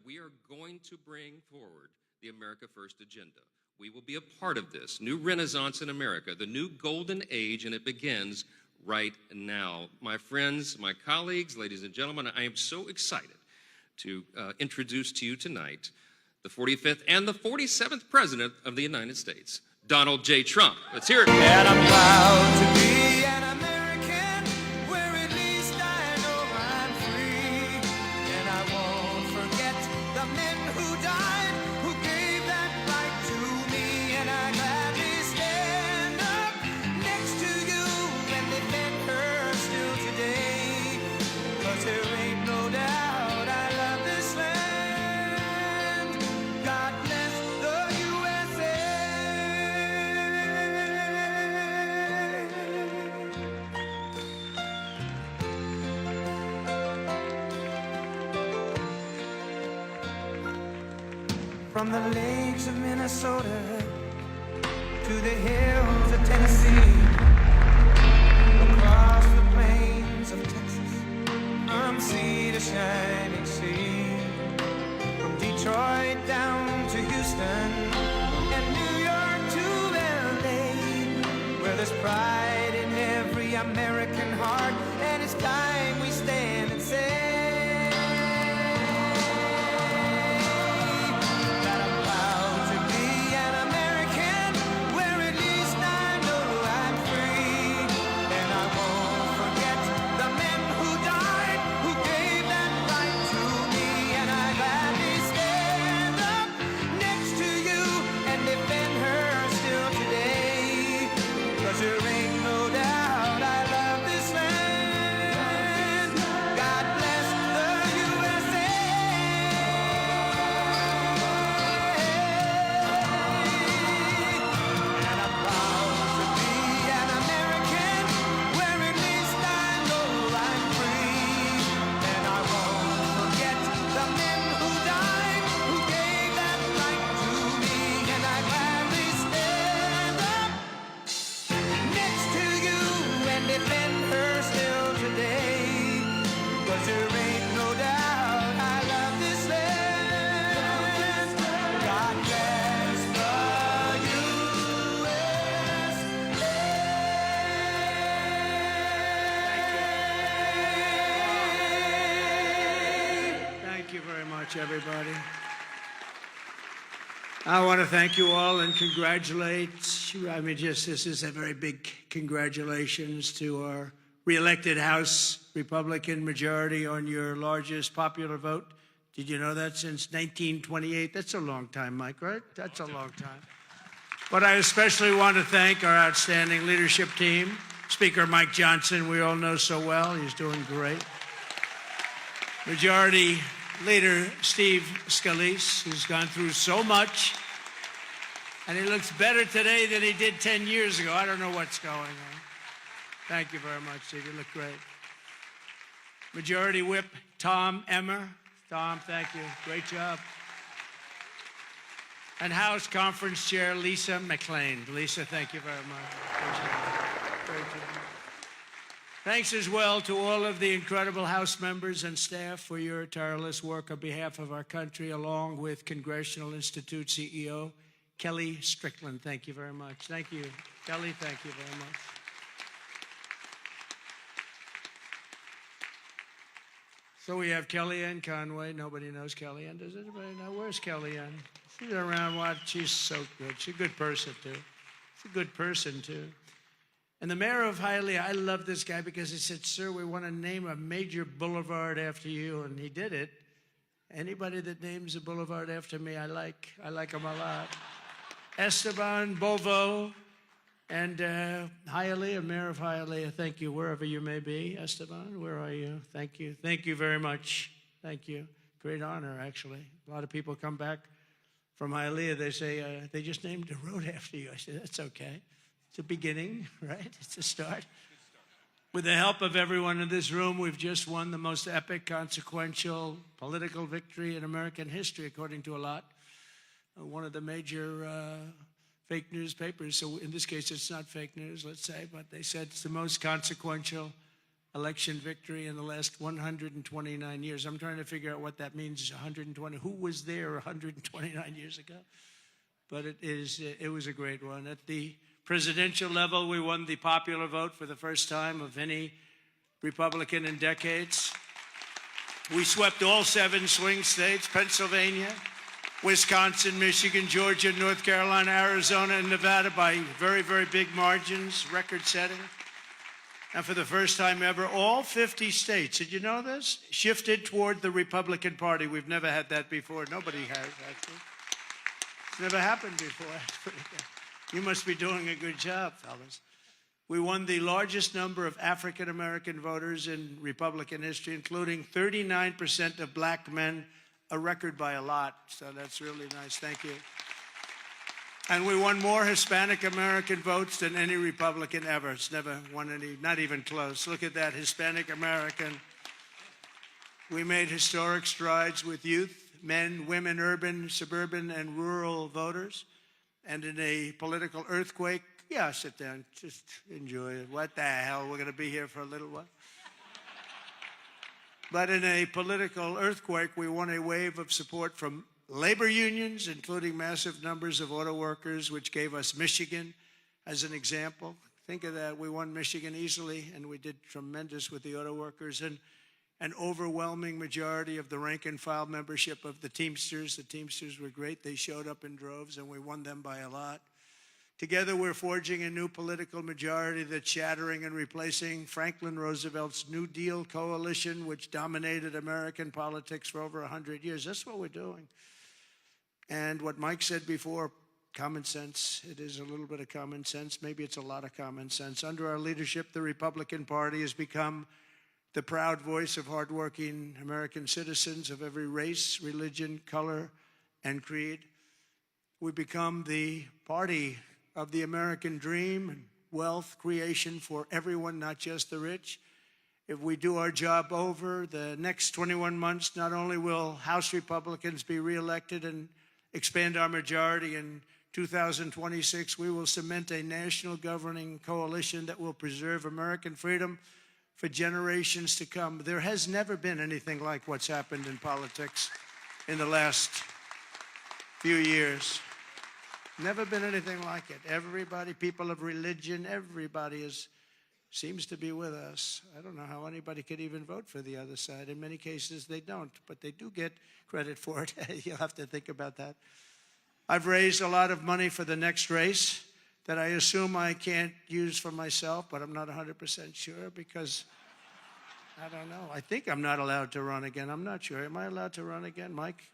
we are going to bring forward the America First agenda. We will be a part of this new renaissance in America, the new golden age, and it begins right now. My friends, my colleagues, ladies and gentlemen, I am so excited to introduce to you tonight the 45th and the 47th President of the United States, Donald J. Trump. Let's hear it. And I'm proud to be an American, where at least I know I'm free. And I won't forget the men who died, who gave that right to me. And I gladly stand up next to you and defend her still today. 'Cause there ain't no doubt I love this land. God bless the USA. From the lakes of Minnesota to the hills of Tennessee, across the plains of Texas, from sea to shining sea, from Detroit down to Houston and New York to LA, where there's pride in every American heart, and it's time we stand and say that I'm proud to be an American, where at least I know I'm free. And I won't forget the men who died, who gave that right to me. And I gladly stand up next to you and defend her still today. 'Cause there ain't no doubt I love this land. God bless the USA. And I'm proud to be an American, where at least I know I'm free. And I won't forget the men who died, who gave that right to me. And I gladly stand up next to you and defend her still today. 'Cause there ain't no doubt I love this land. God bless the USA. Thank you very much, everybody. I want to thank you all and congratulate, this is a very big congratulations to our re-elected House Republican majority on your largest popular vote. Did you know that? Since 1928? That's a long time, Mike, right? That's a long time. But I especially want to thank our outstanding leadership team. Speaker Mike Johnson, we all know so well. He's doing great. Majority Leader Steve Scalise, who's gone through so much, and he looks better today than he did 10 years ago. I don't know what's going on. Thank you very much, Steve. You look great. Majority Whip Tom Emmer. Tom, thank you. Great job. And House Conference Chair Lisa McClain. Lisa, thank you very much. Great job. Great job. Thanks as well to all of the incredible House members and staff for your tireless work on behalf of our country, along with Congressional Institute CEO Kelly Strickland. Thank you very much. Thank you. Kelly, thank you very much. So we have Kellyanne Conway. Nobody knows Kellyanne. Does anybody know? Where's Kellyanne? She's around. What? She's so good. She's a good person, too. She's a good person, too. And the mayor of Hialeah, I love this guy because he said, "Sir, we want to name a major boulevard after you," and he did it. Anybody that names a boulevard after me, I like him a lot. Esteban Bovo and Hialeah, mayor of Hialeah, thank you, wherever you may be. Esteban, where are you? Thank you. Thank you very much. Thank you. Great honor, actually. A lot of people come back from Hialeah, they say, they just named a road after you. I say, that's okay. It's a beginning, right? It's a start. With the help of everyone in this room, we've just won the most epic, consequential political victory in American history, according to a lot. One of the major fake newspapers, so in this case it's not fake news, let's say, but they said it's the most consequential election victory in the last 129 years. I'm trying to figure out what that means, 120. Who was there 129 years ago? But it was a great one. At the presidential level, we won the popular vote for the first time of any Republican in decades. We swept all 7 swing states, Pennsylvania, Wisconsin, Michigan, Georgia, North Carolina, Arizona, and Nevada by very, very big margins, record-setting. And for the first time ever, all 50 states, did you know this? Shifted toward the Republican Party. We've never had that before. Nobody has, actually. It's never happened before. You must be doing a good job, fellas. We won the largest number of African-American voters in Republican history, including 39% of black men, a record by a lot. So that's really nice. Thank you. And we won more Hispanic American votes than any Republican ever. It's never won any, not even close. Look at that, Hispanic American. We made historic strides with youth, men, women, urban, suburban, and rural voters. And in a political earthquake, yeah, sit down, just enjoy it. What the hell, we're going to be here for a little while. But in a political earthquake, we won a wave of support from labor unions, including massive numbers of auto workers, which gave us Michigan as an example. Think of that. We won Michigan easily, and we did tremendous with the auto workers. And an overwhelming majority of the rank-and-file membership of the Teamsters. The Teamsters were great. They showed up in droves, and we won them by a lot. Together, we're forging a new political majority that's shattering and replacing Franklin Roosevelt's New Deal coalition, which dominated American politics for over 100 years. That's what we're doing. And what Mike said before, common sense. It is a little bit of common sense. Maybe it's a lot of common sense. Under our leadership, the Republican Party has become the proud voice of hardworking American citizens of every race, religion, color, and creed. We've become the party of the American dream and wealth creation for everyone, not just the rich. If we do our job over the next 21 months, not only will House Republicans be reelected and expand our majority in 2026, we will cement a national governing coalition that will preserve American freedom for generations to come. There has never been anything like what's happened in politics in the last few years. Never been anything like it. Everybody, people of religion, everybody seems to be with us. I don't know how anybody could even vote for the other side. In many cases, they don't, but they do get credit for it. You'll have to think about that. I've raised a lot of money for the next race that I assume I can't use for myself, but I'm not 100% sure because I don't know. I think I'm not allowed to run again. I'm not sure. Am I allowed to run again, Mike?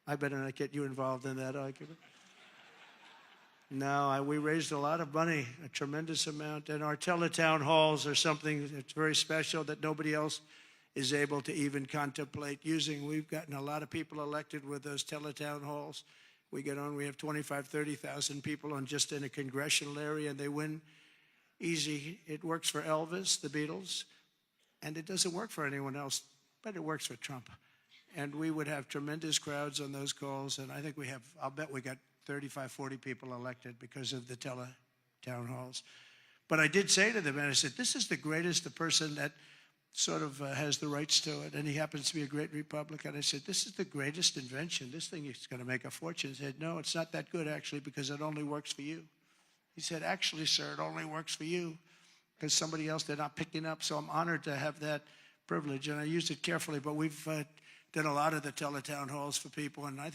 I better not get you involved in that argument. No, we raised a lot of money, a tremendous amount, and our teletown halls are something that's very special that nobody else is able to even contemplate using. We've gotten a lot of people elected with those teletown halls. We get on, we have 25,000, 30,000 people on just in a congressional area, and they win easy. It works for Elvis, the Beatles, and it doesn't work for anyone else, but it works for Trump. And we would have tremendous crowds on those calls, and I think we have, I'll bet we got 35, 40 people elected because of the town halls. But I did say to them, and I said, this is the greatest, the person that sort of has the rights to it, and he happens to be a great Republican. I said, this is the greatest invention. This thing is going to make a fortune. He said, no, it's not that good, actually, because it only works for you. He said, actually, sir, it only works for you because somebody else, they're not picking up. So I'm honored to have that privilege, and I used it carefully. But we've done a lot of the teletown halls for people, and I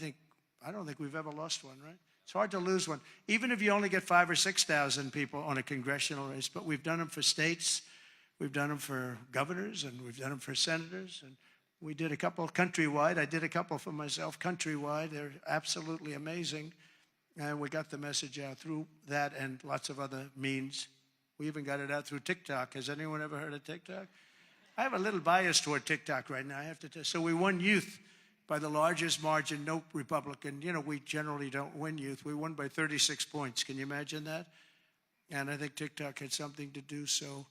don't think we've ever lost one, right? It's hard to lose one, even if you only get 5,000 or 6,000 people on a congressional race. But we've done them for states, we've done them for governors, and we've done them for senators. And we did a couple countrywide. I did a couple for myself countrywide. They're absolutely amazing. And we got the message out through that and lots of other means. We even got it out through TikTok. Has anyone ever heard of TikTok? I have a little bias toward TikTok right now, I have to tell you. So we won youth by the largest margin. No Republican, we generally don't win youth. We won by 36 points. Can you imagine that? And I think TikTok had something to do. So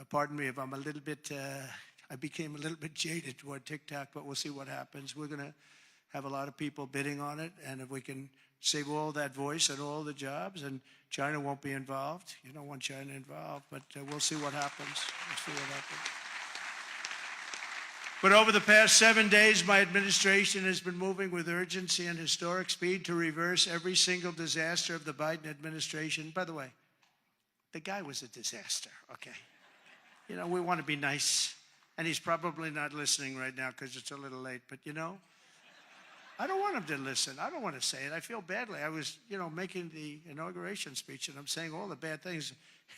pardon me if I'm a little bit, I became a little bit jaded toward TikTok, but we'll see what happens. We're going to have a lot of people bidding on it. And if we can save all that voice and all the jobs, and China won't be involved. You don't want China involved, but we'll see what happens. We'll see what happens. But over the past 7 days, my administration has been moving with urgency and historic speed to reverse every single disaster of the Biden administration. By the way, the guy was a disaster, okay? You know, we want to be nice. And he's probably not listening right now because it's a little late. But, you know, I don't want him to listen. I don't want to say it. I feel badly. I was, you know, making the inauguration speech, and I'm saying all the bad things.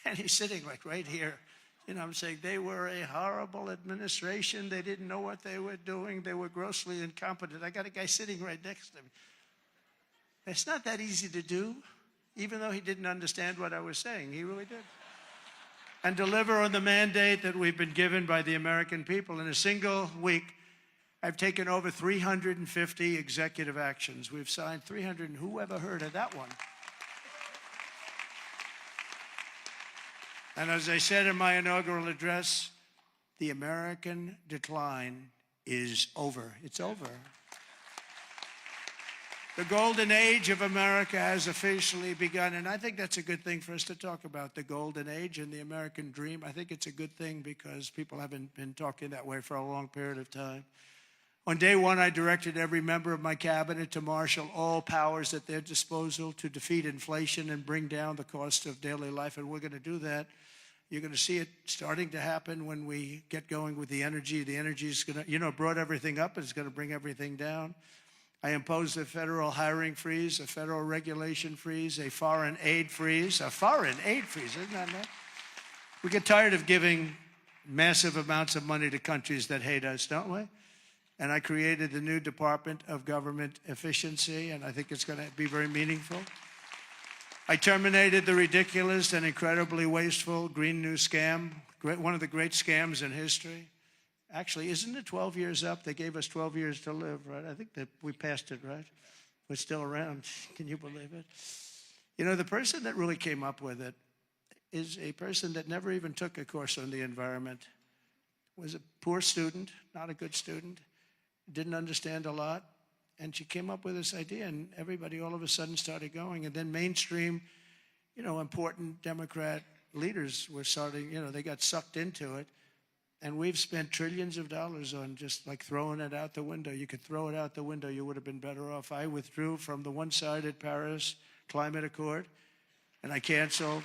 And he's sitting like right here. You know, I'm saying they were a horrible administration. They didn't know what they were doing. They were grossly incompetent. I got a guy sitting right next to me. It's not that easy to do, even though he didn't understand what I was saying. He really did. And deliver on the mandate that we've been given by the American people. In a single week, I've taken over 350 executive actions. We've signed 300, and who ever heard of that one? And as I said in my inaugural address, the American decline is over. It's over. The golden age of America has officially begun, and I think that's a good thing for us to talk about, the golden age and the American dream. I think it's a good thing because people haven't been talking that way for a long period of time. On day one, I directed every member of my cabinet to marshal all powers at their disposal to defeat inflation and bring down the cost of daily life, and we're going to do that. You're going to see it starting to happen when we get going with the energy. The energy is going to, you know, brought everything up, and it's going to bring everything down. I imposed a federal hiring freeze, a federal regulation freeze, a foreign aid freeze. A foreign aid freeze, isn't that nice? We get tired of giving massive amounts of money to countries that hate us, don't we? And I created the new Department of Government Efficiency, and I think it's going to be very meaningful. I terminated the ridiculous and incredibly wasteful Green New Scam, one of the great scams in history. Actually, isn't it 12 years up? They gave us 12 years to live, right? I think that we passed it, right? We're still around. Can you believe it? You know, the person that really came up with it is a person that never even took a course on the environment, was a poor student, not a good student, didn't understand a lot, and she came up with this idea, and everybody all of a sudden started going. And then mainstream, you know, important Democrat leaders were starting, you know, they got sucked into it. And we've spent trillions of dollars on just like throwing it out the window. You could throw it out the window, you would have been better off. I withdrew from the one-sided Paris Climate Accord, and I canceled.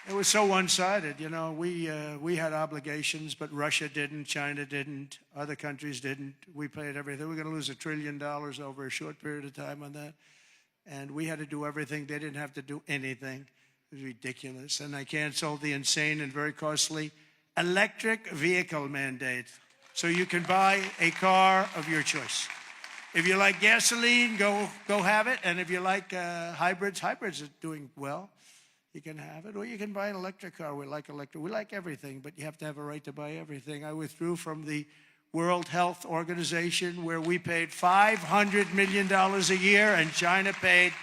It was so one-sided, you know. We had obligations, but Russia didn't, China didn't, other countries didn't. We paid everything. We're going to lose $1 trillion over a short period of time on that. And we had to do everything. They didn't have to do anything. It was ridiculous. And I canceled the insane and very costly electric vehicle mandate. So you can buy a car of your choice. If you like gasoline, go have it. And if you like hybrids are doing well. You can have it, or you can buy an electric car. We like everything, but you have to have a right to buy everything. I withdrew from the World Health Organization, where we paid $500 million a year, and China paid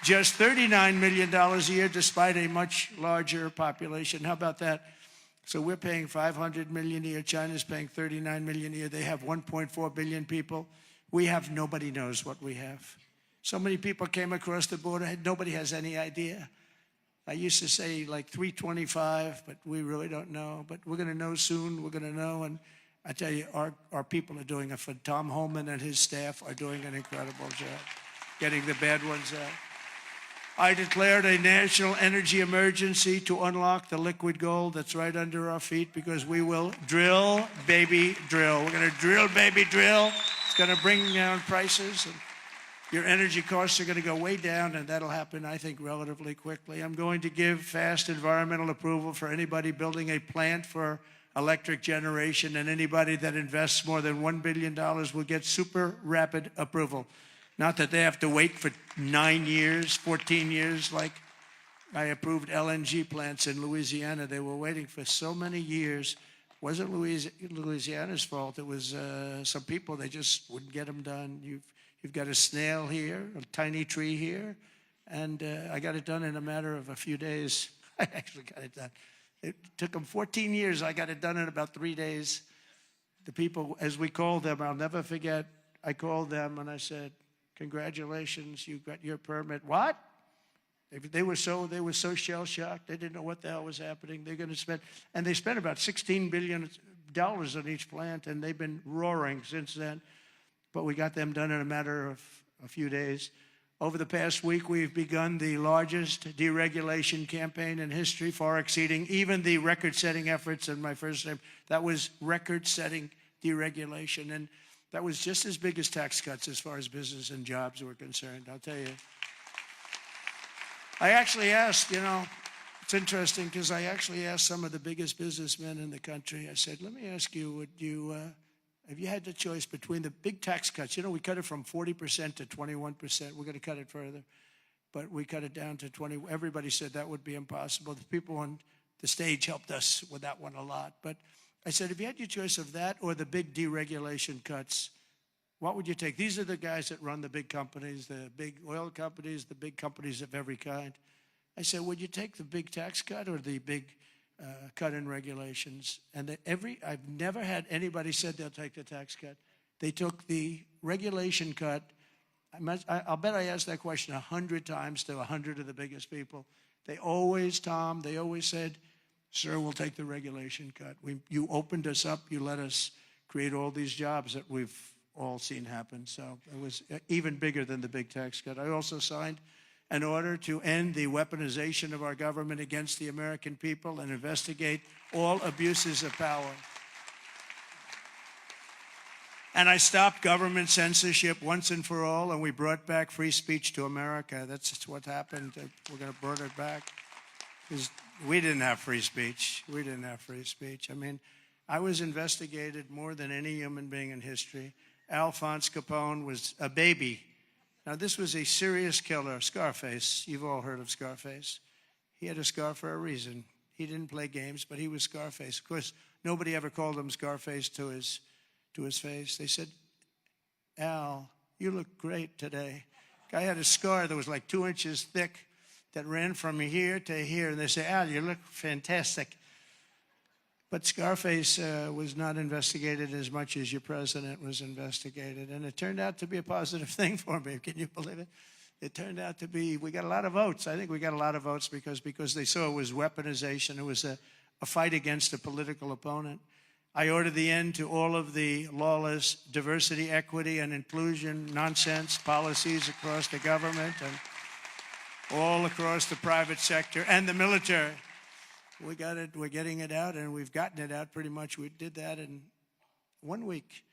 just $39 million a year, despite a much larger population. How about that? So we're paying $500 million a year. China's paying $39 million a year. They have 1.4 billion people. We have, nobody knows what we have. So many people came across the border. Nobody has any idea. I used to say like 325, but we really don't know. But we're going to know soon. We're going to know. And I tell you, our people are doing Tom Holman and his staff are doing an incredible job getting the bad ones out. I declared a national energy emergency to unlock the liquid gold that's right under our feet, because we will drill, baby, drill. We're going to drill, baby, drill. It's going to bring down prices. And your energy costs are going to go way down, and that'll happen, I think, relatively quickly. I'm going to give fast environmental approval for anybody building a plant for electric generation, and anybody that invests more than $1 billion will get super rapid approval. Not that they have to wait for 9 years, 14 years, like I approved LNG plants in Louisiana. They were waiting for so many years. It wasn't Louisiana's fault. It was some people, they just wouldn't get them done. You've got a snail here, a tiny tree here, and I got it done in a matter of a few days. I actually got it done. It took them 14 years. I got it done in about 3 days. The people, as we called them, I'll never forget, I called them and I said, "Congratulations, you got your permit." "What?" They were so shell-shocked. They didn't know what the hell was happening. They're going to spend, and they spent about $16 billion on each plant, and they've been roaring since then. But we got them done in a matter of a few days. Over the past week, we've begun the largest deregulation campaign in history, far exceeding even the record-setting efforts in my first name. That was record-setting deregulation, and that was just as big as tax cuts as far as business and jobs were concerned, I'll tell you. I actually asked, it's interesting because I actually asked some of the biggest businessmen in the country, I said, let me ask you, have you had the choice between the big tax cuts? We cut it from 40% to 21%. We're going to cut it further. But we cut it down to 20. Everybody said that would be impossible. The people on the stage helped us with that one a lot. But I said, if you had your choice of that or the big deregulation cuts, what would you take? These are the guys that run the big companies, the big oil companies, the big companies of every kind. I said, would you take the big tax cut or the big cut in regulations? And I've never had anybody said they'll take the tax cut. They took the regulation cut. I'll bet I asked that question 100 times to 100 of the biggest people. They always said, sir, we'll take the regulation cut. You opened us up. You let us create all these jobs that we've all seen happen. So it was even bigger than the big tax cut. I also signed an order to end the weaponization of our government against the American people and investigate all abuses of power. And I stopped government censorship once and for all, and we brought back free speech to America. That's what happened. We're going to bring it back. Because we didn't have free speech. We didn't have free speech. I mean, I was investigated more than any human being in history. Alphonse Capone was a baby. Now, this was a serious killer, Scarface. You've all heard of Scarface. He had a scar for a reason. He didn't play games, but he was Scarface. Of course, nobody ever called him Scarface to his face. They said, Al, you look great today. Guy had a scar that was like 2 inches thick that ran from here to here. And they say, Al, you look fantastic. But Scarface was not investigated as much as your president was investigated. And it turned out to be a positive thing for me. Can you believe it? It turned out to be, we got a lot of votes. I think we got a lot of votes because they saw it was weaponization. It was a fight against a political opponent. I ordered the end to all of the lawless diversity, equity, and inclusion nonsense policies across the government and all across the private sector and the military. We got it. We're getting it out, and we've gotten it out pretty much. We did that in 1 week,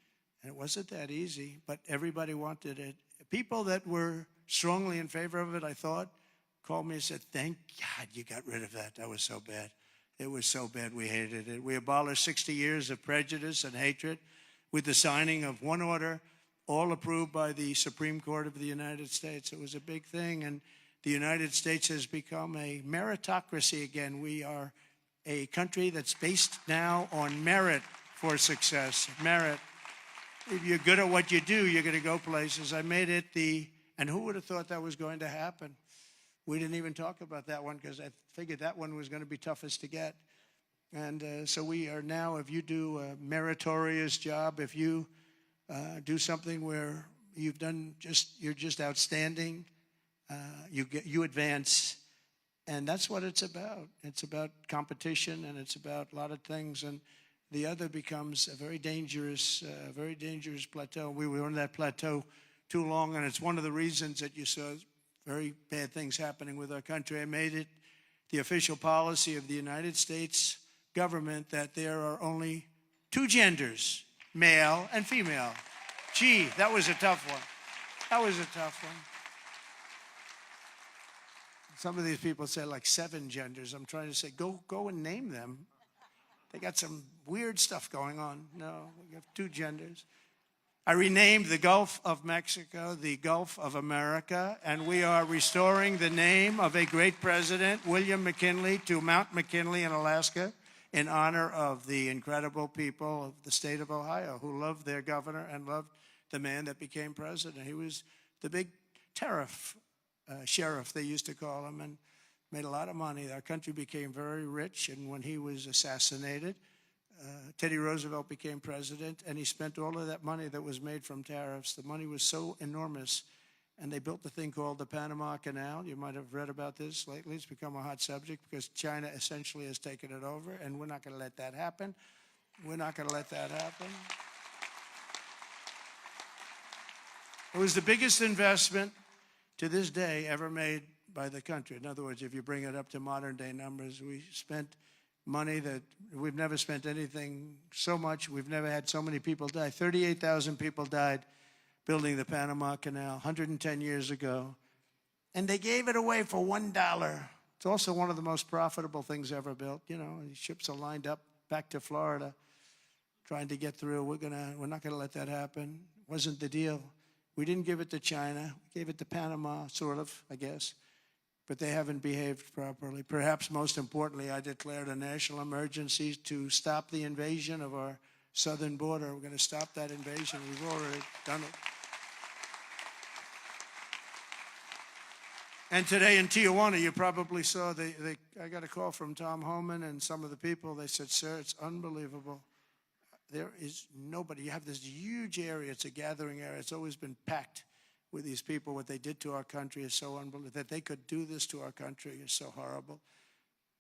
and it wasn't that easy, but everybody wanted it. People that were strongly in favor of it, I thought, called me and said, thank God you got rid of that. That was so bad. It was so bad we hated it. We abolished 60 years of prejudice and hatred with the signing of one order, all approved by the Supreme Court of the United States. It was a big thing, and the United States has become a meritocracy again. We are a country that's based now on merit for success, merit. If you're good at what you do, you're going to go places. I made it and who would have thought that was going to happen? We didn't even talk about that one because I figured that one was going to be toughest to get. And so we are now, if you do a meritorious job, if you do something where you're just outstanding, you advance, and that's what it's about. It's about competition, and it's about a lot of things, and the other becomes a very dangerous plateau. We were on that plateau too long, and it's one of the reasons that you saw very bad things happening with our country. I made it the official policy of the United States government that there are only 2 genders, male and female. Gee, that was a tough one. That was a tough one. Some of these people say like 7 genders. I'm trying to say, go and name them. They got some weird stuff going on. No, we have 2 genders. I renamed the Gulf of Mexico the Gulf of America, and we are restoring the name of a great president, William McKinley, to Mount McKinley in Alaska in honor of the incredible people of the state of Ohio who loved their governor and loved the man that became president. He was the big tariff sheriff, they used to call him, and made a lot of money. Our country became very rich, and when he was assassinated, Teddy Roosevelt became president, and he spent all of that money that was made from tariffs. The money was so enormous, and they built the thing called the Panama Canal. You might have read about this lately. It's become a hot subject because China essentially has taken it over, and we're not going to let that happen. We're not going to let that happen. It was the biggest investment to this day ever made by the country. In other words, if you bring it up to modern day numbers, we spent money that we've never spent anything so much. We've never had so many people die. 38,000 people died building the Panama Canal 110 years ago. And they gave it away for $1. It's also one of the most profitable things ever built. You know, these ships are lined up back to Florida trying to get through. We're not gonna let that happen. Wasn't the deal. We didn't give it to China. We gave it to Panama, sort of, I guess. But they haven't behaved properly. Perhaps most importantly, I declared a national emergency to stop the invasion of our southern border. We're going to stop that invasion. We've already done it. And today in Tijuana, you probably saw, I got a call from Tom Homan and some of the people. They said, sir, it's unbelievable. There is nobody. You have this huge area. It's a gathering area. It's always been packed with these people. What they did to our country is so unbelievable. That they could do this to our country is so horrible.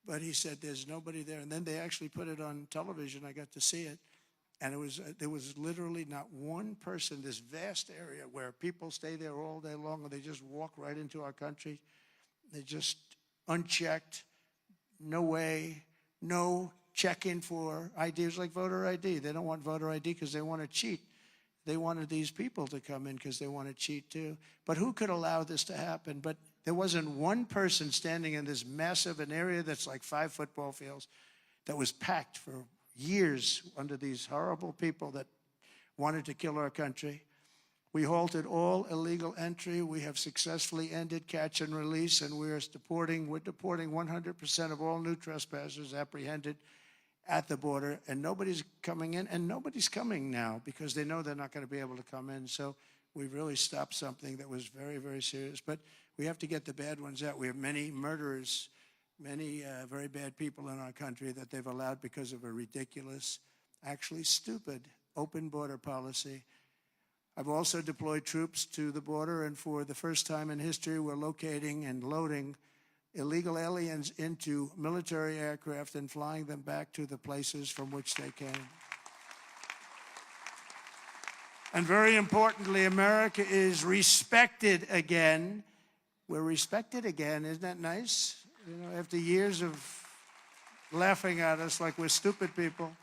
But he said there's nobody there. And then they actually put it on television. I got to see it. And there was literally not one person, this vast area where people stay there all day long and they just walk right into our country. They just unchecked, no way, no check-in for ID. It was like voter ID. They don't want voter ID because they want to cheat. They wanted these people to come in because they want to cheat too. But who could allow this to happen? But there wasn't one person standing in this massive, an area that's like 5 football fields, that was packed for years under these horrible people that wanted to kill our country. We halted all illegal entry. We have successfully ended catch and release, and we're deporting 100% of all new trespassers apprehended at the border, and nobody's coming in, and nobody's coming now because they know they're not going to be able to come in. So we've really stopped something that was very, very serious. But we have to get the bad ones out. We have many murderers, many very bad people in our country that they've allowed because of a ridiculous, actually stupid, open border policy. I've also deployed troops to the border, and for the first time in history, we're locating and loading illegal aliens into military aircraft and flying them back to the places from which they came. And very importantly, America is respected again. We're respected again. Isn't that nice? You know, after years of laughing at us like we're stupid people.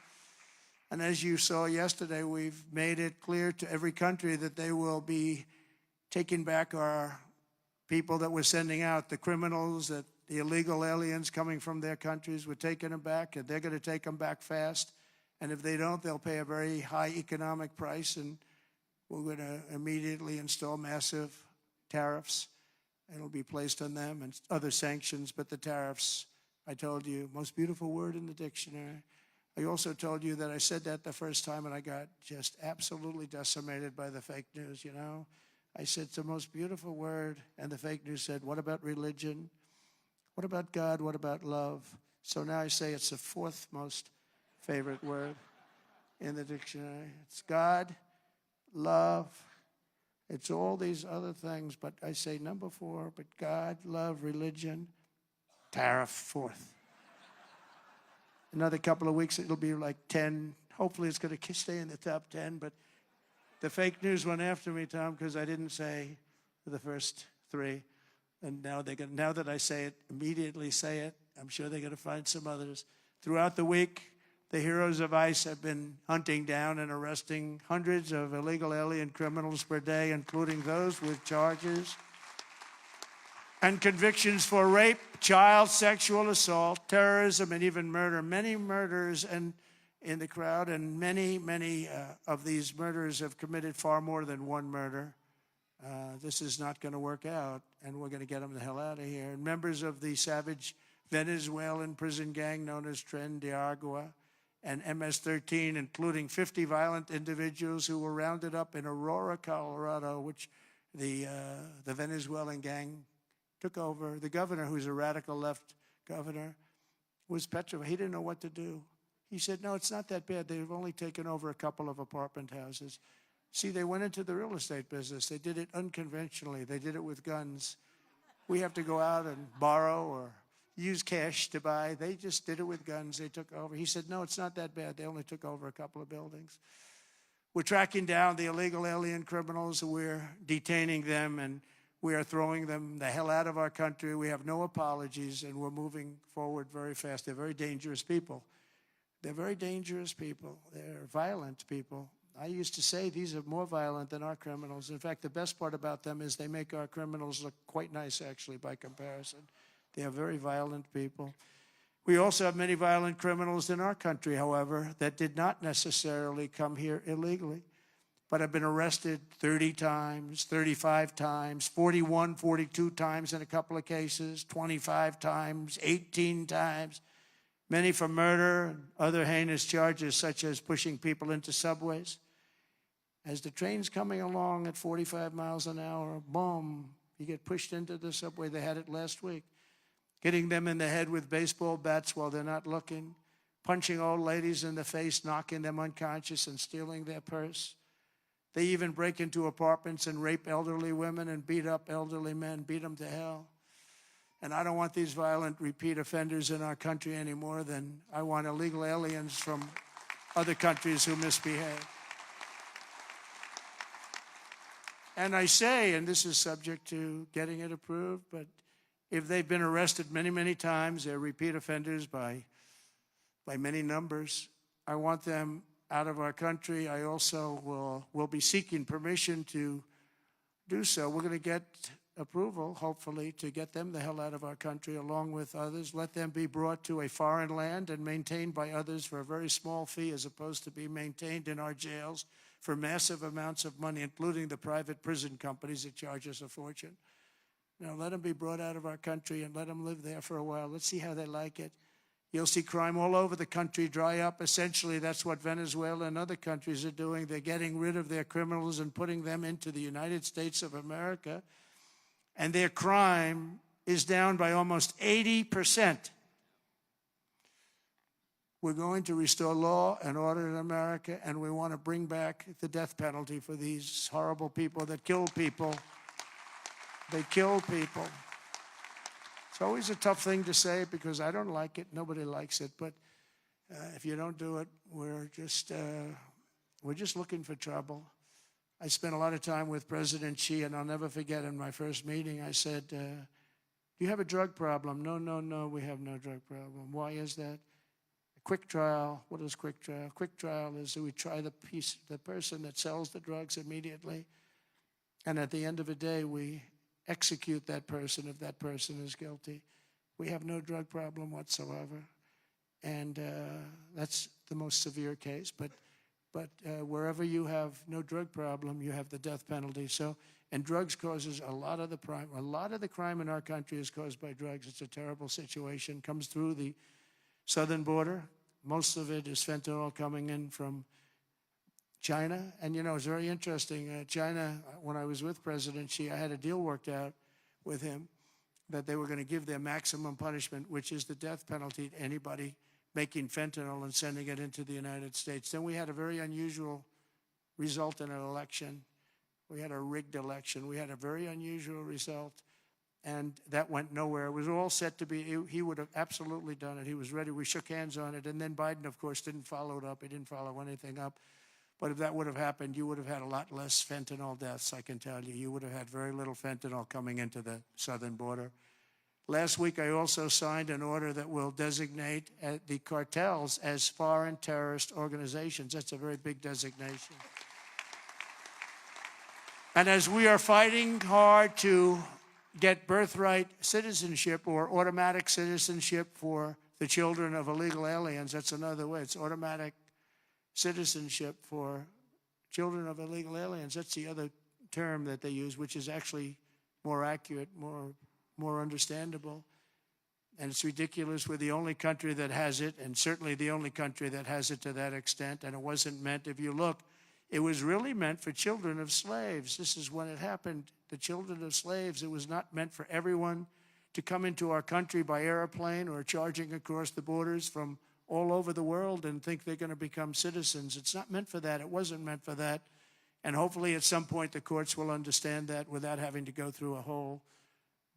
And as you saw yesterday, we've made it clear to every country that they will be taking back our people that we're sending out, the criminals, the illegal aliens coming from their countries. We're taking them back, and they're going to take them back fast. And if they don't, they'll pay a very high economic price, and we're going to immediately install massive tariffs. It'll be placed on them and other sanctions, but the tariffs, I told you, most beautiful word in the dictionary. I also told you that I said that the first time, and I got just absolutely decimated by the fake news, you know. I said it's the most beautiful word, and the fake news said, what about religion? What about God? What about love? So now I say it's the 4th most favorite word in the dictionary. It's God, love. It's all these other things, but I say number 4, but God, love, religion, tariff, 4th. Another couple of weeks, it'll be like 10. Hopefully it's going to stay in the top 10, but the fake news went after me, Tom, because I didn't say the first 3. And now now that I say it, immediately say it. I'm sure they're going to find some others. Throughout the week, the heroes of ICE have been hunting down and arresting hundreds of illegal alien criminals per day, including those with charges and convictions for rape, child sexual assault, terrorism, and even murder. Many murders in the crowd, and many of these murderers have committed far more than one murder. This is not going to work out, and we're going to get them the hell out of here. And members of the savage Venezuelan prison gang known as Tren de Agua and MS-13, including 50 violent individuals who were rounded up in Aurora, Colorado, which the Venezuelan gang took over. The governor, who's a radical left governor, was Petro. He didn't know what to do. He said, no, it's not that bad. They've only taken over a couple of apartment houses. See, they went into the real estate business. They did it unconventionally. They did it with guns. We have to go out and borrow or use cash to buy. They just did it with guns. They took over. He said, no, it's not that bad. They only took over a couple of buildings. We're tracking down the illegal alien criminals. We're detaining them, and we are throwing them the hell out of our country. We have no apologies, and we're moving forward very fast. They're very dangerous people. They're very dangerous people. They're violent people. I used to say these are more violent than our criminals. In fact, the best part about them is they make our criminals look quite nice, actually, by comparison. They are very violent people. We also have many violent criminals in our country, however, that did not necessarily come here illegally, but have been arrested 30 times, 35 times, 41, 42 times in a couple of cases, 25 times, 18 times, many for murder and other heinous charges such as pushing people into subways. As the train's coming along at 45 miles an hour, boom, you get pushed into the subway. They had it last week. Hitting them in the head with baseball bats while they're not looking, punching old ladies in the face, knocking them unconscious and stealing their purse. They even break into apartments and rape elderly women and beat up elderly men, beat them to hell. And I don't want these violent repeat offenders in our country any more than I want illegal aliens from other countries who misbehave. And I say, and this is subject to getting it approved, but if they've been arrested many, many times, they're repeat offenders by many numbers, I want them out of our country. I also will be seeking permission to do so. We're going to get approval, hopefully, to get them the hell out of our country along with others. Let them be brought to a foreign land and maintained by others for a very small fee as opposed to be maintained in our jails for massive amounts of money, including the private prison companies that charge us a fortune. Now, let them be brought out of our country and let them live there for a while. Let's see how they like it. You'll see crime all over the country dry up. Essentially, that's what Venezuela and other countries are doing. They're getting rid of their criminals and putting them into the United States of America. And their crime is down by almost 80%. We're going to restore law and order in America, and we want to bring back the death penalty for these horrible people that kill people. They kill people. It's always a tough thing to say because I don't like it. Nobody likes it. But if you don't do it, we're just looking for trouble. I spent a lot of time with President Xi, and I'll never forget in my first meeting, I said, do you have a drug problem? No, we have no drug problem. Why is that? A quick trial. What is quick trial? Quick trial is that we try the person that sells the drugs immediately, and at the end of the day, we execute that person if that person is guilty. We have no drug problem whatsoever, and that's the most severe case. But wherever you have no drug problem, you have the death penalty. So, and drugs causes a lot of the crime. A lot of the crime in our country is caused by drugs. It's a terrible situation. Comes through the southern border. Most of it is fentanyl coming in from China. And, you know, it's very interesting. China, when I was with President Xi, I had a deal worked out with him that they were going to give their maximum punishment, which is the death penalty, to anybody making fentanyl and sending it into the United States. Then we had a very unusual result in an election. We had a rigged election. We had a very unusual result, and that went nowhere. It was all set to be, he would have absolutely done it. He was ready. We shook hands on it, and then Biden, of course, didn't follow it up. He didn't follow anything up. But if that would have happened, you would have had a lot less fentanyl deaths, I can tell you. You would have had very little fentanyl coming into the southern border. Last week, I also signed an order that will designate the cartels as foreign terrorist organizations. That's a very big designation. And as we are fighting hard to get birthright citizenship or automatic citizenship for the children of illegal aliens, that's another way. It's automatic citizenship for children of illegal aliens. That's the other term that they use, which is actually more accurate, more understandable. And it's ridiculous. We're the only country that has it, and certainly the only country that has it to that extent. And it wasn't meant, if you look, it was really meant for children of slaves. This is when it happened. The children of slaves, it was not meant for everyone to come into our country by airplane or charging across the borders from all over the world and think they're going to become citizens. It's not meant for that. It wasn't meant for that. And hopefully at some point the courts will understand that without having to go through a whole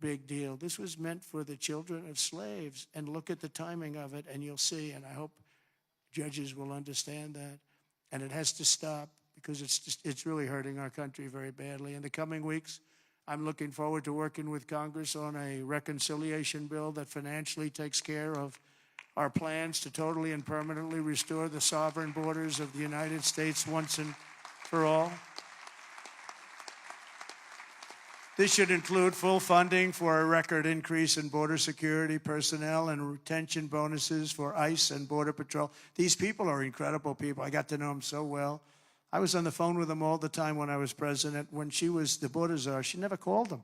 big deal. This was meant for the children of slaves. And look at the timing of it, and you'll see. And I hope judges will understand that. And it has to stop, because it's really hurting our country very badly. In the coming weeks, I'm looking forward to working with Congress on a reconciliation bill that financially takes care of our plans to totally and permanently restore the sovereign borders of the United States once and for all. This should include full funding for a record increase in border security personnel and retention bonuses for ICE and Border Patrol. These people are incredible people. I got to know them so well. I was on the phone with them all the time when I was president. When she was the border czar, she never called them.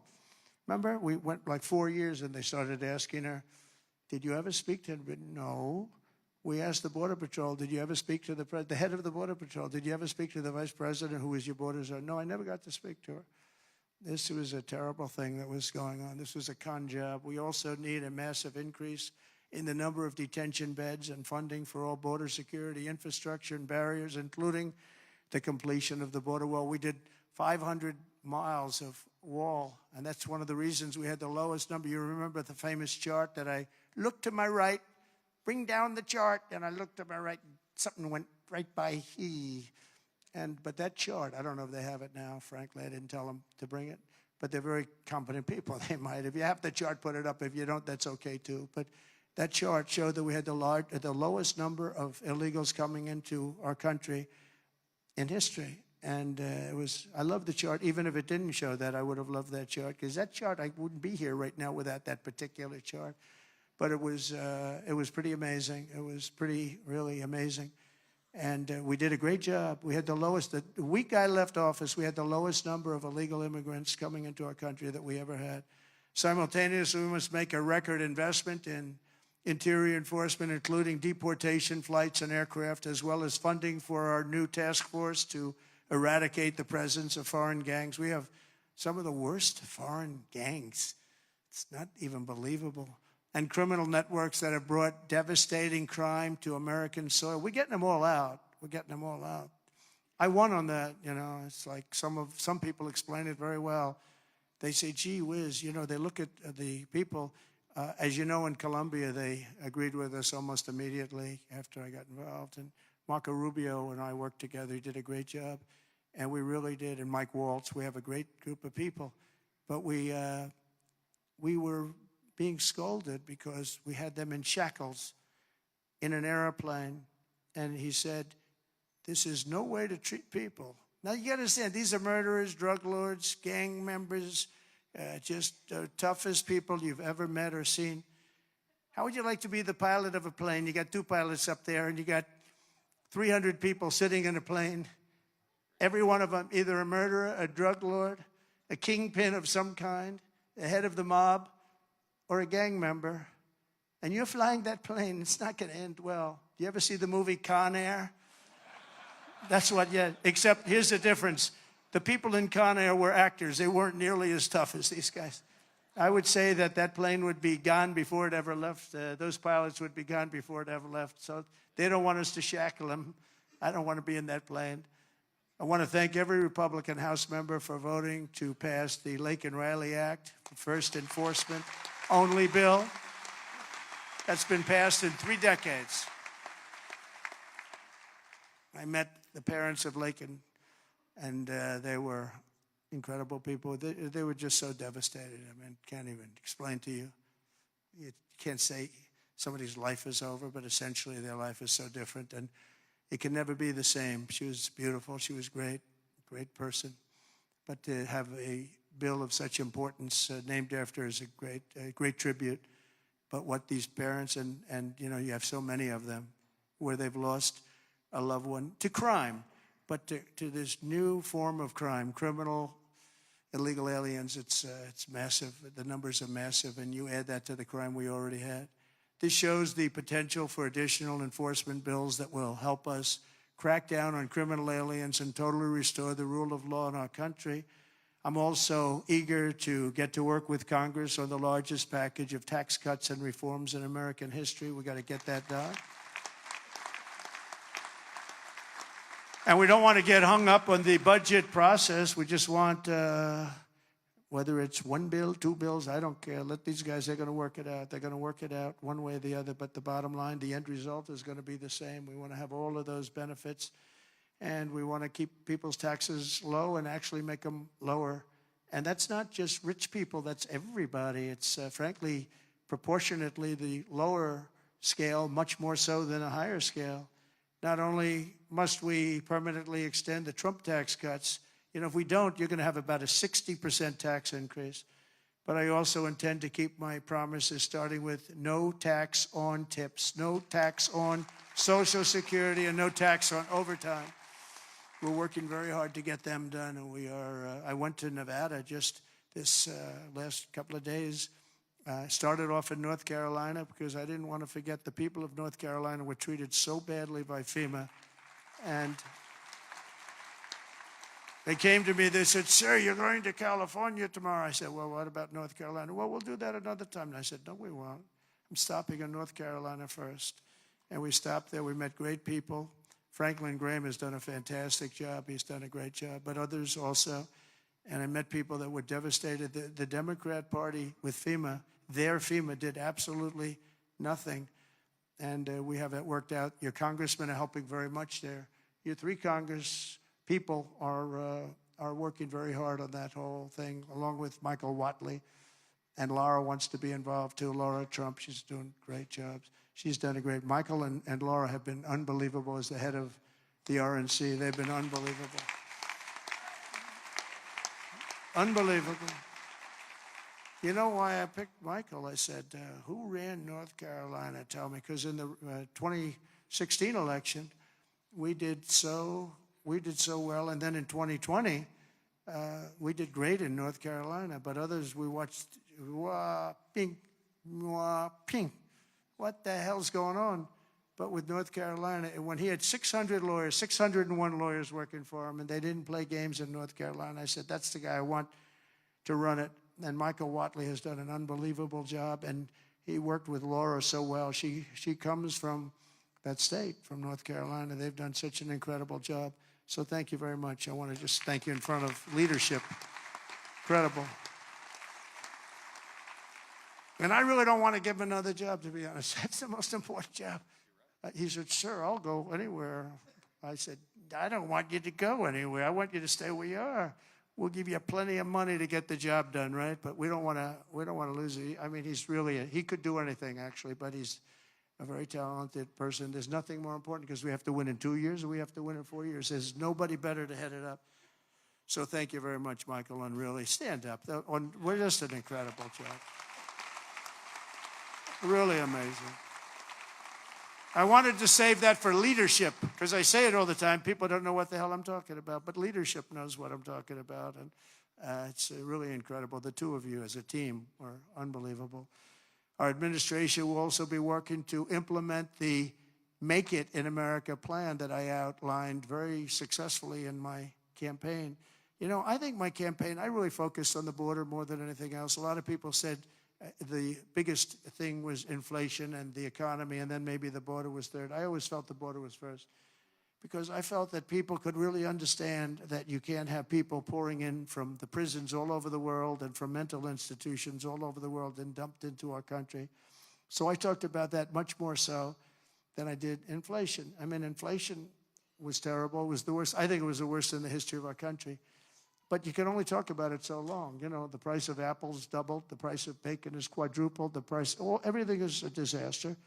Remember? We went like 4 years, and they started asking her, did you ever speak to him? No. We asked the Border Patrol, did you ever speak to the head of the Border Patrol? Did you ever speak to the vice president who was your border czar? No, I never got to speak to her. This was a terrible thing that was going on. This was a con job. We also need a massive increase in the number of detention beds and funding for all border security infrastructure and barriers, including the completion of the border wall. We did 500 miles of wall, and that's one of the reasons we had the lowest number. You remember the famous chart that I looked to my right, bring down the chart, and I looked to my right, and something went right by he. But that chart, I don't know if they have it now. Frankly, I didn't tell them to bring it. But they're very competent people. They might. If you have the chart, put it up. If you don't, that's okay too. But that chart showed that we had the lowest number of illegals coming into our country in history. And I love the chart. Even if it didn't show that, I would have loved that chart. Because that chart, I wouldn't be here right now without that particular chart. But it was pretty amazing. It was really amazing. And we did a great job. We had the lowest, the week I left office, we had the lowest number of illegal immigrants coming into our country that we ever had. Simultaneously, we must make a record investment in interior enforcement, including deportation flights and aircraft, as well as funding for our new task force to eradicate the presence of foreign gangs. We have some of the worst foreign gangs. It's not even believable. And criminal networks that have brought devastating crime to American soil. We're getting them all out. We're getting them all out. I won on that, you know. It's like some people explain it very well. They say, gee whiz, you know, they look at the people. As you know, in Colombia, they agreed with us almost immediately after I got involved. And Marco Rubio and I worked together. He did a great job. And we really did. And Mike Waltz, we have a great group of people. But we were being scolded because we had them in shackles in an airplane. And he said, this is no way to treat people. Now, you got to understand, these are murderers, drug lords, gang members, just the toughest people you've ever met or seen. How would you like to be the pilot of a plane? You got 2 pilots up there, and you got 300 people sitting in a plane. Every one of them either a murderer, a drug lord, a kingpin of some kind, the head of the mob, or a gang member, and you're flying that plane. It's not going to end well. Do you ever see the movie Con Air? That's what, yeah, except here's the difference. The people in Con Air were actors. They weren't nearly as tough as these guys. I would say that plane would be gone before it ever left. Those pilots would be gone before it ever left. So they don't want us to shackle them. I don't want to be in that plane. I want to thank every Republican House member for voting to pass the Lake and Riley Act, the first enforcement only bill that's been passed in 3 decades. I met the parents of Lakin, and they were incredible people. They were just so devastated. I mean, can't even explain to you. You can't say somebody's life is over, but essentially their life is so different, and it can never be the same. She was beautiful. She was great person. But to have a bill of such importance named after her is a great tribute. But what these parents, and you know, you have so many of them, where they've lost a loved one to crime, but to this new form of crime, criminal, illegal aliens. It's massive. The numbers are massive, and you add that to the crime we already had. This shows the potential for additional enforcement bills that will help us crack down on criminal aliens and totally restore the rule of law in our country. I'm also eager to get to work with Congress on the largest package of tax cuts and reforms in American history. We got to get that done. And we don't want to get hung up on the budget process. We just want, whether it's one bill, two bills, I don't care. Let these guys, they're going to work it out. They're going to work it out one way or the other. But the bottom line, the end result is going to be the same. We want to have all of those benefits. And we want to keep people's taxes low and actually make them lower. And that's not just rich people. That's everybody. It's, frankly, proportionately the lower scale, much more so than a higher scale. Not only must we permanently extend the Trump tax cuts, you know, if we don't, you're going to have about a 60% tax increase. But I also intend to keep my promises, starting with no tax on tips, no tax on Social Security, and no tax on overtime. We're working very hard to get them done, and we are. I went to Nevada just this last couple of days. Started off in North Carolina because I didn't want to forget the people of North Carolina were treated so badly by FEMA. And they came to me, they said, "Sir, you're going to California tomorrow." I said, "Well, what about North Carolina?" "Well, we'll do that another time." And I said, "No, we won't. I'm stopping in North Carolina first." And we stopped there. We met great people. Franklin Graham has done a fantastic job. He's done a great job, but others also. And I met people that were devastated. The Democrat Party with FEMA, their FEMA did absolutely nothing. And we have it worked out. Your congressmen are helping very much there. Your three Congress people are working very hard on that whole thing, along with Michael Whatley. And Laura wants to be involved too. Laura Trump, she's doing great jobs. She's done a great. Michael and Laura have been unbelievable as the head of the RNC. They've been unbelievable. Unbelievable. You know why I picked Michael? I said, who ran North Carolina? Tell me. Because in the 2016 election, we did so well. And then in 2020, we did great in North Carolina. But others, we watched, wah, ping, wah, ping. What the hell's going on? But with North Carolina, when he had 600 lawyers, 601 lawyers working for him, and they didn't play games in North Carolina, I said, that's the guy I want to run it. And Michael Whatley has done an unbelievable job, and he worked with Laura so well. She comes from that state, from North Carolina. They've done such an incredible job. So thank you very much. I want to just thank you in front of leadership. Incredible. And I really don't want to give him another job, to be honest. That's the most important job. He said, "Sir, I'll go anywhere." I said, "I don't want you to go anywhere. I want you to stay where you are. We'll give you plenty of money to get the job done, right? But we don't want to lose it." I mean, he's really he could do anything actually, but he's a very talented person. There's nothing more important because we have to win in 2 years or we have to win in 4 years. There's nobody better to head it up. So thank you very much, Michael, and really stand up. We're just an incredible job. Really amazing. I wanted to save that for leadership because I say it all the time. People don't know what the hell I'm talking about, but leadership knows what I'm talking about, and it's really incredible. The two of you as a team are unbelievable. Our administration will also be working to implement the Make It in America plan that I outlined very successfully in my campaign. You know, I think my campaign, I really focused on the border more than anything else. A lot of people said the biggest thing was inflation and the economy, and then maybe the border was third. I always felt the border was first because I felt that people could really understand that you can't have people pouring in from the prisons all over the world and from mental institutions all over the world and dumped into our country. So I talked about that much more so than I did inflation. I mean, inflation was terrible. It was the worst. I think it was the worst in the history of our country. But you can only talk about it so long. You know, the price of apples doubled, the price of bacon is quadrupled, everything is a disaster.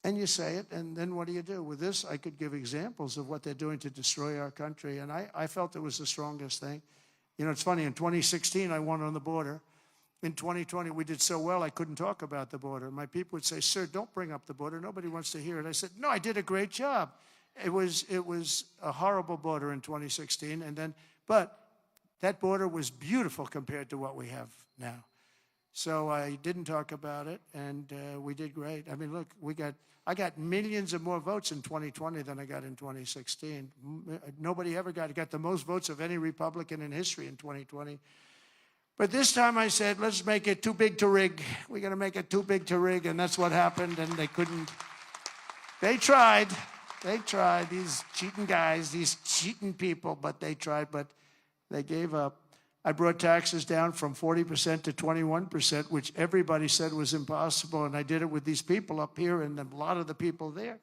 And you say it, and then what do you do? With this, I could give examples of what they're doing to destroy our country, and I felt it was the strongest thing. You know, it's funny, in 2016, I won on the border. In 2020, we did so well, I couldn't talk about the border. My people would say, "Sir, don't bring up the border. Nobody wants to hear it." I said, "No, I did a great job." It was a horrible border in 2016, but that border was beautiful compared to what we have now. So I didn't talk about it, and we did great. I mean, look, I got millions of more votes in 2020 than I got in 2016. Nobody ever got the most votes of any Republican in history in 2020. But this time I said, let's make it too big to rig. We're going to make it too big to rig, and that's what happened, and they couldn't. They tried. They tried, these cheating guys, these cheating people, but they tried, but they gave up. I brought taxes down from 40% to 21%, which everybody said was impossible, and I did it with these people up here and a lot of the people there.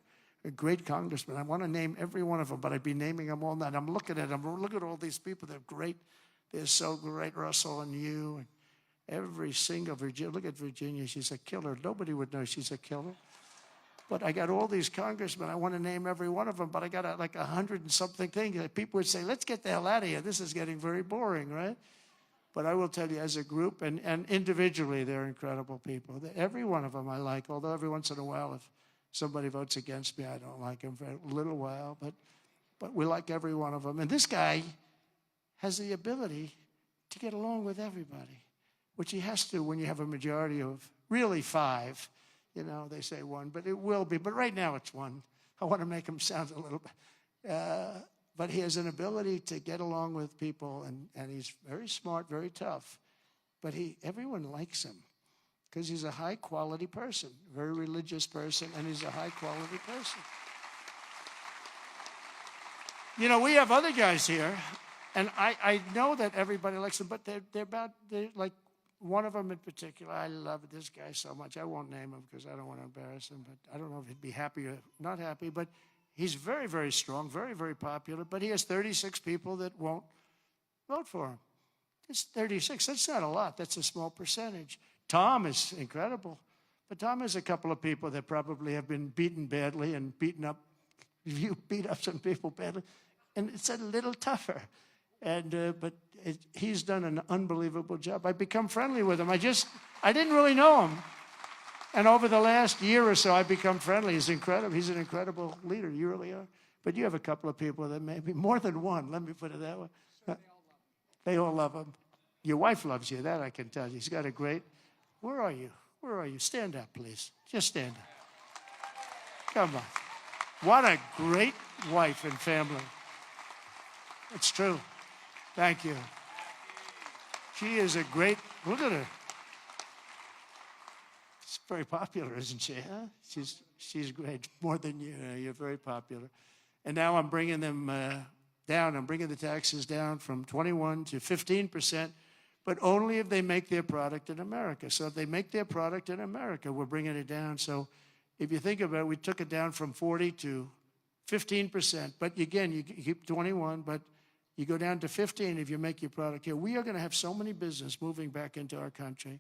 A great congressman. I want to name every one of them, but I'd be naming them all night. I'm looking at them. Look at all these people. They're great. They're so great, Russell and you. And every single Virginia. Look at Virginia. She's a killer. Nobody would know she's a killer. But I got all these congressmen. I want to name every one of them, but I got like 100 and something things. People would say, let's get the hell out of here. This is getting very boring, right? But I will tell you, as a group and individually, they're incredible people. Every one of them I like, although every once in a while, if somebody votes against me, I don't like him for a little while. But we like every one of them. And this guy has the ability to get along with everybody, which he has to when you have a majority of really 5. You know, they say 1, but it will be. But right now it's 1. I want to make him sound a little bit. But he has an ability to get along with people, and he's very smart, very tough. But everyone likes him because he's a high-quality person, very religious person, and he's a high-quality person. You know, we have other guys here, and I know that everybody likes them, but they're like one of them in particular. I love this guy so much. I won't name him because I don't want to embarrass him, but I don't know if he'd be happy or not happy, but he's very, very strong, very, very popular, but he has 36 people that won't vote for him. It's 36. That's not a lot. That's a small percentage. Tom is incredible, but Tom has a couple of people that probably have been beaten badly and beaten up. You beat up some people badly, and it's a little tougher. But he's done an unbelievable job. I've become friendly with him. I didn't really know him. And over the last year or so, I've become friendly. He's incredible. He's an incredible leader. You really are. But you have a couple of people that maybe more than one. Let me put it that way. They all love him. Your wife loves you. That I can tell you. He's got a great. Where are you? Where are you? Stand up, please. Just stand up. Come on. What a great wife and family. It's true. Thank you. She is a great. Look at her. She's very popular, isn't she? Huh? She's great, more than you. You're very popular. And now I'm bringing them down. I'm bringing the taxes down from 21 to 15%, but only if they make their product in America. So if they make their product in America, we're bringing it down. So if you think about it, we took it down from 40 to 15%. But again, you keep 21, but you go down to 15 if you make your product here. We are going to have so many business moving back into our country.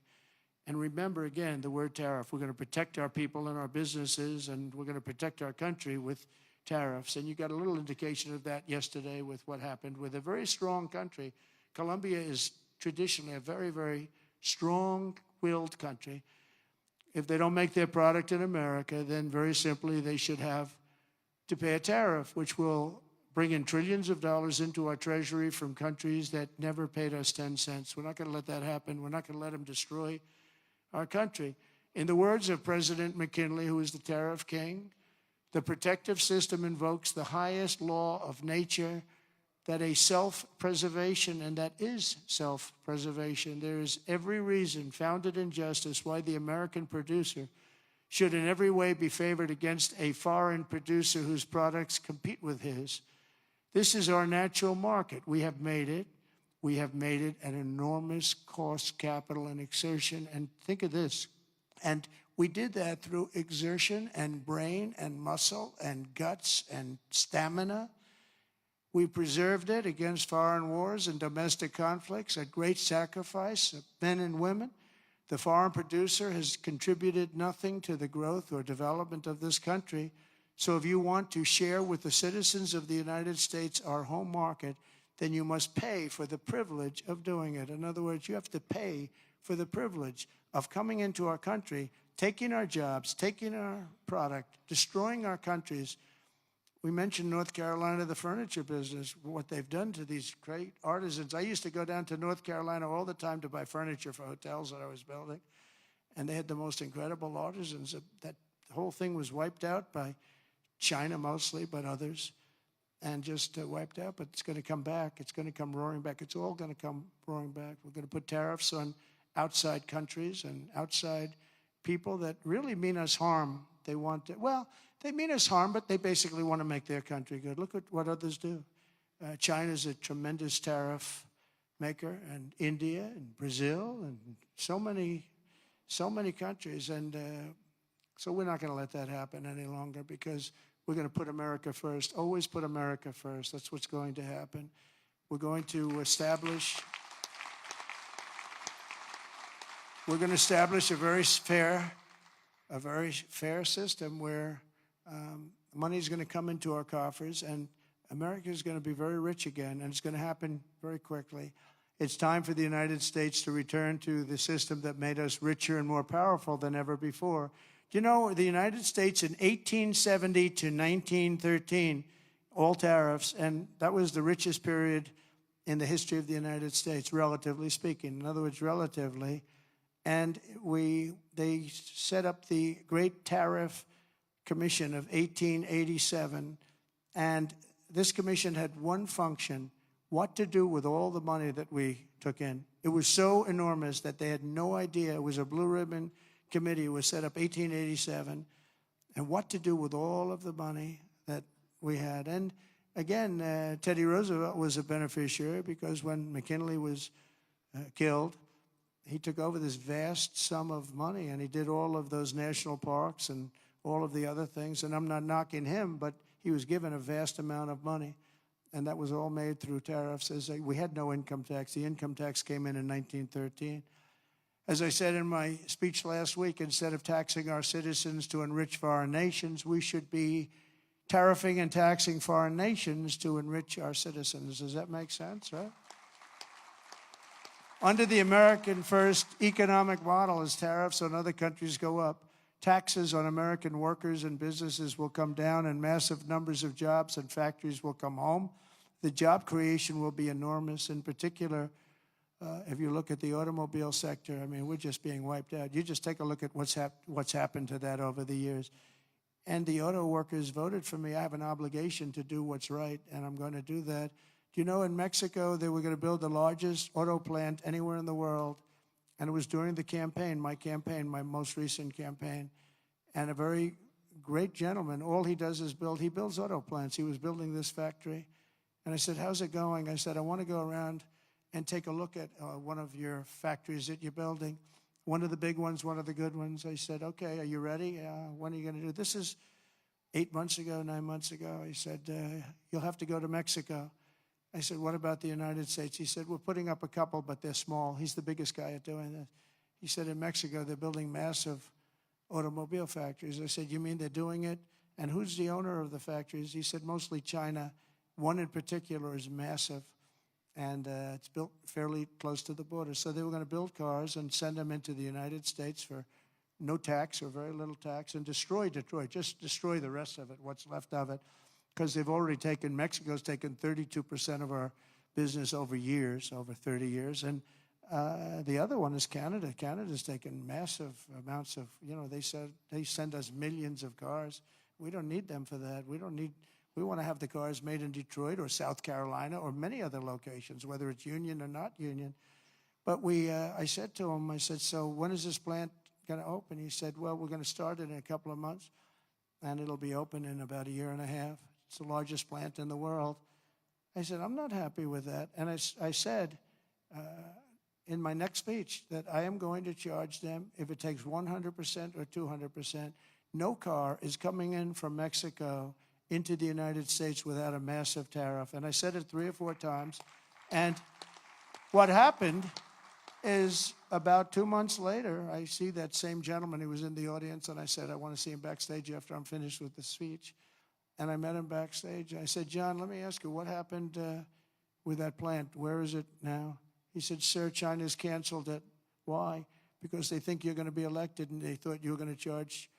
And remember, again, the word tariff. We're going to protect our people and our businesses, and we're going to protect our country with tariffs. And you got a little indication of that yesterday with what happened with a very strong country. Colombia is traditionally a very, very strong-willed country. If they don't make their product in America, then very simply they should have to pay a tariff, which will bring in trillions of dollars into our treasury from countries that never paid us 10 cents. We're not going to let that happen. We're not going to let them destroy our country. In the words of President McKinley, who is the tariff king, the protective system invokes the highest law of nature, that a self-preservation, and that is self-preservation. There is every reason founded in justice why the American producer should in every way be favored against a foreign producer whose products compete with his. This is our natural market. We have made it. We have made it an enormous cost, capital, and exertion. And think of this. And we did that through exertion and brain and muscle and guts and stamina. We preserved it against foreign wars and domestic conflicts at great sacrifice of men and women. The foreign producer has contributed nothing to the growth or development of this country. So if you want to share with the citizens of the United States our home market, then you must pay for the privilege of doing it. In other words, you have to pay for the privilege of coming into our country, taking our jobs, taking our product, destroying our countries. We mentioned North Carolina, the furniture business, what they've done to these great artisans. I used to go down to North Carolina all the time to buy furniture for hotels that I was building, and they had the most incredible artisans. That whole thing was wiped out by China mostly, but others, and just wiped out. But it's going to come back. It's going to come roaring back. It's all going to come roaring back. We're going to put tariffs on outside countries and outside people that really mean us harm, They want to, well, they mean us harm, but they basically want to make their country good. Look at what others do. China's a tremendous tariff maker, and India and Brazil and so many countries. And so we're not going to let that happen any longer, because we're going to put America first. Always put America first. That's what's going to happen. We're going to establish a very fair system where money is going to come into our coffers, and America is going to be very rich again, and it's going to happen very quickly. It's time for the United States to return to the system that made us richer and more powerful than ever before. Do you know, the United States in 1870 to 1913, all tariffs, and that was the richest period in the history of the United States, relatively speaking. In other words, relatively. And they set up the Great Tariff Commission of 1887, and this commission had one function: what to do with all the money that we took in. It was so enormous that they had no idea. It was a blue ribbon committee. It was set up 1887, and what to do with all of the money that we had. And again, Teddy Roosevelt was a beneficiary, because when McKinley was killed, he took over this vast sum of money, and he did all of those national parks and all of the other things. And I'm not knocking him, but he was given a vast amount of money, and that was all made through tariffs. We had no income tax. The income tax came in 1913. As I said in my speech last week, instead of taxing our citizens to enrich foreign nations, we should be tariffing and taxing foreign nations to enrich our citizens. Does that make sense, right? Under the American First economic model, as tariffs on other countries go up, taxes on American workers and businesses will come down, and massive numbers of jobs and factories will come home. The job creation will be enormous. In particular, if you look at the automobile sector, I mean, we're just being wiped out. You just take a look at what's happened to that over the years. And the auto workers voted for me. I have an obligation to do what's right, and I'm going to do that. Do you know, in Mexico, they were going to build the largest auto plant anywhere in the world, and it was during the campaign, my my most recent campaign, and a very great gentleman, all he does is he builds auto plants. He was building this factory, and I said, how's it going? I said, I want to go around and take a look at one of your factories that you're building, one of the big ones, one of the good ones. I said, okay, are you ready? When are you going to do this? Is 8 months ago, 9 months ago. He said, you'll have to go to Mexico. I said, what about the United States? He said, we're putting up a couple, but they're small. He's the biggest guy at doing this. He said, in Mexico, they're building massive automobile factories. I said, you mean they're doing it? And who's the owner of the factories? He said, mostly China. One in particular is massive, and it's built fairly close to the border. So they were going to build cars and send them into the United States for no tax or very little tax, and destroy Detroit, just destroy the rest of it, what's left of it. Because they've already Mexico's taken 32% of our business over years, over 30 years. And the other one is Canada. Canada's taken massive amounts of, they send us millions of cars. We don't need them for that. We want to have the cars made in Detroit or South Carolina or many other locations, whether it's union or not union. But I said to him, so when is this plant going to open? He said, well, we're going to start it in a couple of months, and it'll be open in about a year and a half. It's the largest plant in the world. I said, I'm not happy with that. And I said in my next speech that I am going to charge them, if it takes 100% or 200%, no car is coming in from Mexico into the United States without a massive tariff. And I said it 3 or 4 times. And what happened is about 2 months later, I see that same gentleman who was in the audience, and I said, I want to see him backstage after I'm finished with the speech. And I met him backstage. I said, John, let me ask you, what happened with that plant? Where is it now? He said, sir, China's canceled it. Why? Because they think you're going to be elected, and they thought you were going to charge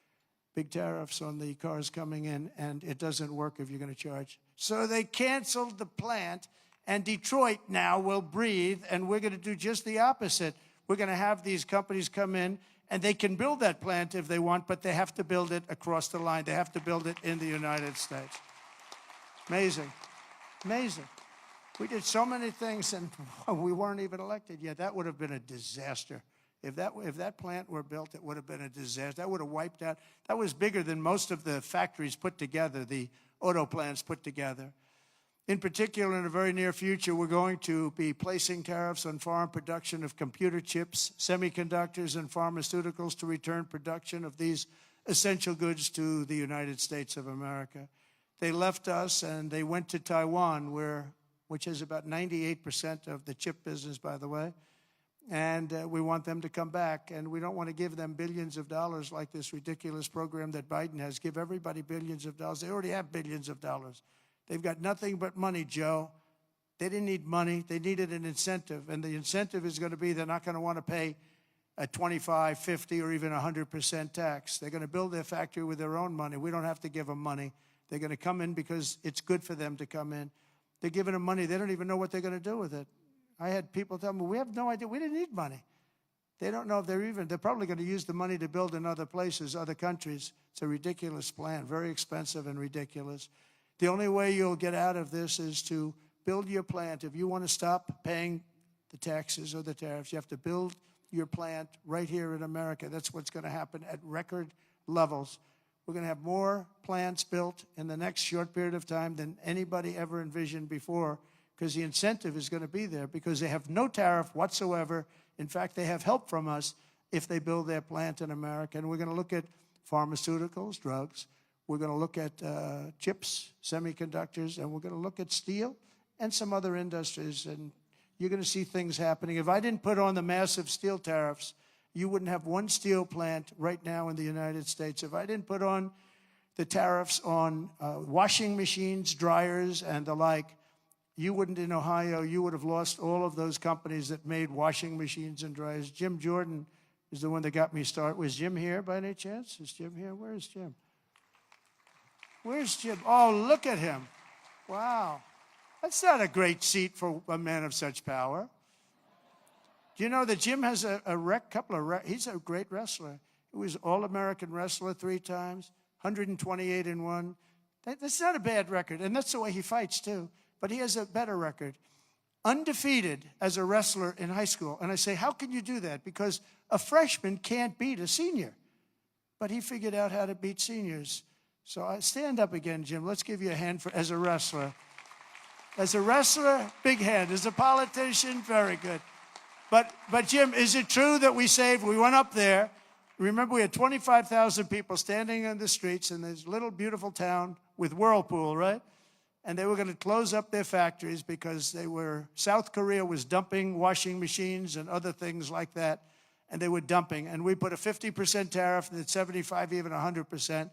big tariffs on the cars coming in, and it doesn't work if you're going to charge. So they canceled the plant, and Detroit now will breathe, and we're going to do just the opposite. We're going to have these companies come in, and they can build that plant if they want, but they have to build it across the line. They have to build it in the United States. Amazing. Amazing. We did so many things, and we weren't even elected yet. That would have been a disaster If that plant were built, it would have been a disaster. That would have wiped out. That was bigger than most of the factories put together, the auto plants put together. In particular, in the very near future, we're going to be placing tariffs on foreign production of computer chips, semiconductors, and pharmaceuticals to return production of these essential goods to the United States of America. They left us and they went to Taiwan, which is about 98% of the chip business, by the way. And we want them to come back. And we don't want to give them billions of dollars like this ridiculous program that Biden has. Give everybody billions of dollars. They already have billions of dollars. They've got nothing but money, Joe. They didn't need money. They needed an incentive. And the incentive is going to be they're not going to want to pay a 25, 50, or even 100% tax. They're going to build their factory with their own money. We don't have to give them money. They're going to come in because it's good for them to come in. They're giving them money. They don't even know what they're going to do with it. I had people tell me, we have no idea. We didn't need money. They don't know if they're probably going to use the money to build in other places, other countries. It's a ridiculous plan, very expensive and ridiculous. The only way you'll get out of this is to build your plant. If you want to stop paying the taxes or the tariffs, you have to build your plant right here in America. That's what's going to happen at record levels. We're going to have more plants built in the next short period of time than anybody ever envisioned before, because the incentive is going to be there, because they have no tariff whatsoever. In fact, they have help from us if they build their plant in America. And we're going to look at pharmaceuticals, drugs. We're going to look at chips, semiconductors, and we're going to look at steel and some other industries. And you're going to see things happening. If I didn't put on the massive steel tariffs, you wouldn't have one steel plant right now in the United States. If I didn't put on the tariffs on washing machines, dryers, and the like, you wouldn't, in Ohio, you would have lost all of those companies that made washing machines and dryers. Jim Jordan is the one that got me started. Was Jim here by any chance? Is Jim here? Where is Jim? Where's Jim? Oh, look at him. Wow. That's not a great seat for a man of such power. Do you know that Jim has he's a great wrestler. He was All-American wrestler 3 times, 128 and 1. That's not a bad record, and that's the way he fights, too. But he has a better record. Undefeated as a wrestler in high school. And I say, how can you do that? Because a freshman can't beat a senior. But he figured out how to beat seniors. So stand up again, Jim. Let's give you a hand as a wrestler. As a wrestler, big hand. As a politician, very good. But Jim, is it true that we went up there, remember we had 25,000 people standing in the streets in this little beautiful town with Whirlpool, right? And they were going to close up their factories because South Korea was dumping washing machines and other things like that, and they were dumping. And we put a 50% tariff, and it's 75, even 100%,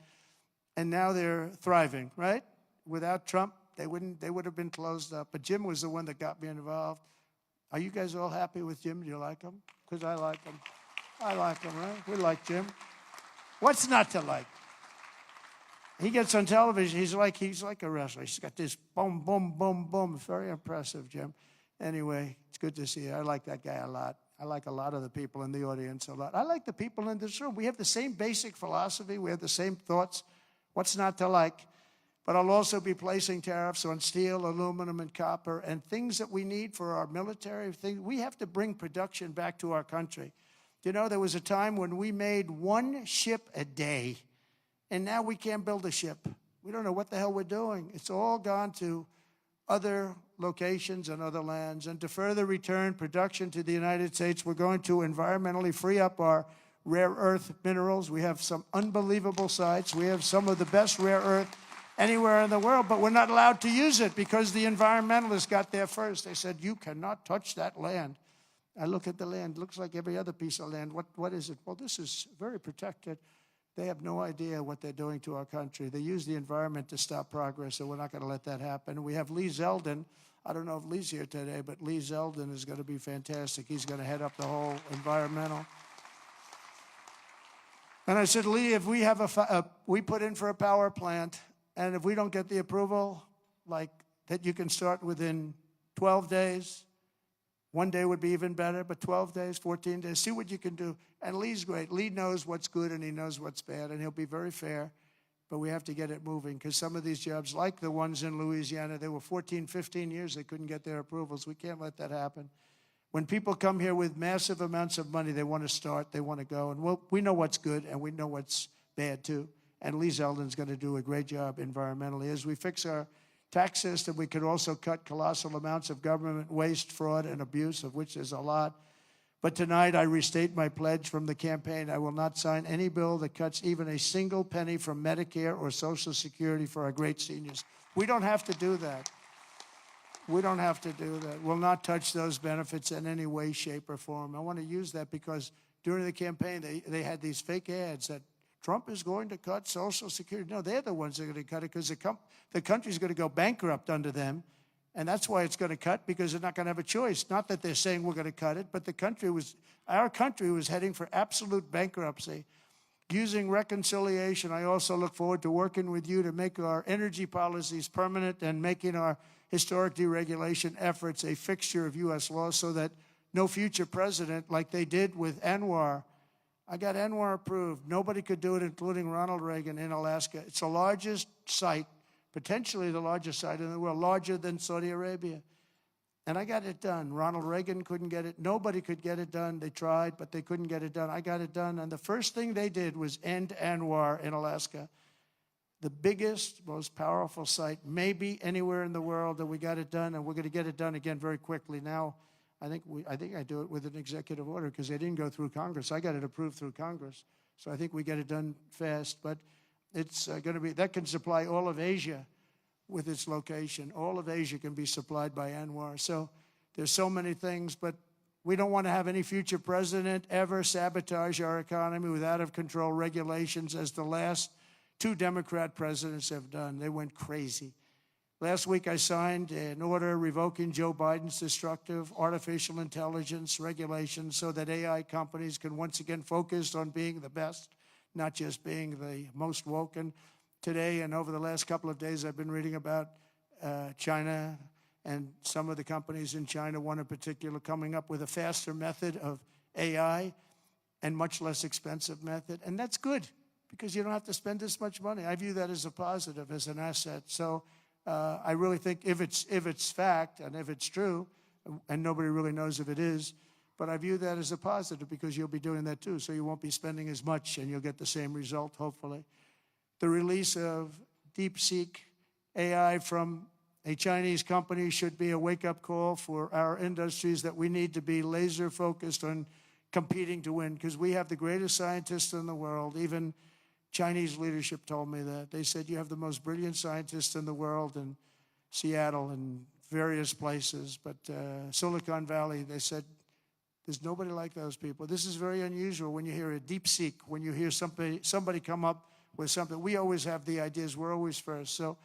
and now they're thriving, right? Without Trump, they would have been closed up. But Jim was the one that got me involved. Are you guys all happy with Jim? Do you like him? Because I like him. I like him, right? We like Jim. What's not to like? He gets on television, he's like a wrestler. He's got this boom, boom, boom, boom. Very impressive, Jim. Anyway, it's good to see you. I like that guy a lot. I like a lot of the people in the audience a lot. I like the people in this room. We have the same basic philosophy. We have the same thoughts. What's not to like? But I'll also be placing tariffs on steel, aluminum, and copper, and things that we need for our military. We have to bring production back to our country. You know, there was a time when we made 1 ship a day. And now we can't build a ship. We don't know what the hell we're doing. It's all gone to other locations and other lands. And to further return production to the United States, we're going to environmentally free up our rare earth minerals. We have some unbelievable sites. We have some of the best rare earth anywhere in the world, but we're not allowed to use it because the environmentalists got there first. They said, you cannot touch that land. I look at the land. It looks like every other piece of land. What is it? Well, this is very protected. They have no idea what they're doing to our country. They use the environment to stop progress, so we're not going to let that happen. We have Lee Zeldin. I don't know if Lee's here today, but Lee Zeldin is going to be fantastic. He's going to head up the whole environmental. And I said, Lee, if we have we put in for a power plant, and if we don't get the approval, like that you can start within 12 days, 1 day would be even better, but 12 days, 14 days, see what you can do. And Lee's great. Lee knows what's good and he knows what's bad, and he'll be very fair. But we have to get it moving because some of these jobs, like the ones in Louisiana, they were 14, 15 years, they couldn't get their approvals. We can't let that happen. When people come here with massive amounts of money, they want to start, they want to go. And we know what's good and we know what's bad too. And Lee Zeldin's going to do a great job environmentally. As we fix our tax system, we could also cut colossal amounts of government waste, fraud, and abuse, of which there's a lot. But tonight, I restate my pledge from the campaign. I will not sign any bill that cuts even a single penny from Medicare or Social Security for our great seniors. We don't have to do that. We don't have to do that. We'll not touch those benefits in any way, shape, or form. I want to use that because during the campaign, they had these fake ads that Trump is going to cut Social Security. No, they're the ones that are going to cut it because the country's going to go bankrupt under them. And that's why it's going to cut, because they're not going to have a choice. Not that they're saying we're going to cut it, but our country was heading for absolute bankruptcy. Using reconciliation, I also look forward to working with you to make our energy policies permanent and making our historic deregulation efforts a fixture of U.S. law so that no future president, like they did with Anwar. I got Anwar approved. Nobody could do it, including Ronald Reagan in Alaska. It's the largest site, potentially the largest site in the world, larger than Saudi Arabia. And I got it done. Ronald Reagan couldn't get it. Nobody could get it done. They tried, but they couldn't get it done. I got it done. And the first thing they did was end Anwar in Alaska. The biggest, most powerful site maybe anywhere in the world, and we got it done, and we're going to get it done again very quickly. Now, I think I do it with an executive order because they didn't go through Congress. I got it approved through Congress. So I think we get it done fast. But it's going to be, that can supply all of Asia with its location. All of Asia can be supplied by Anwar. So there's so many things, but we don't want to have any future president ever sabotage our economy with out-of-control regulations as the last two Democrat presidents have done. They went crazy. Last week, I signed an order revoking Joe Biden's destructive artificial intelligence regulations so that AI companies can once again focus on being the best, not just being the most woke. And today and over the last couple of days, I've been reading about China and some of the companies in China, one in particular, coming up with a faster method of AI and much less expensive method. And that's good because you don't have to spend this much money. I view that as a positive, as an asset. So I really think if it's fact and if it's true, and nobody really knows if it is, but I view that as a positive because you'll be doing that too. So you won't be spending as much and you'll get the same result, hopefully. The release of DeepSeek AI from a Chinese company should be a wake-up call for our industries that we need to be laser focused on competing to win because we have the greatest scientists in the world. Even Chinese leadership told me that. They said, you have the most brilliant scientists in the world in Seattle and various places. But Silicon Valley, they said, there's nobody like those people. This is very unusual when you hear a DeepSeek, when you hear somebody come up with something. We always have the ideas. We're always first. So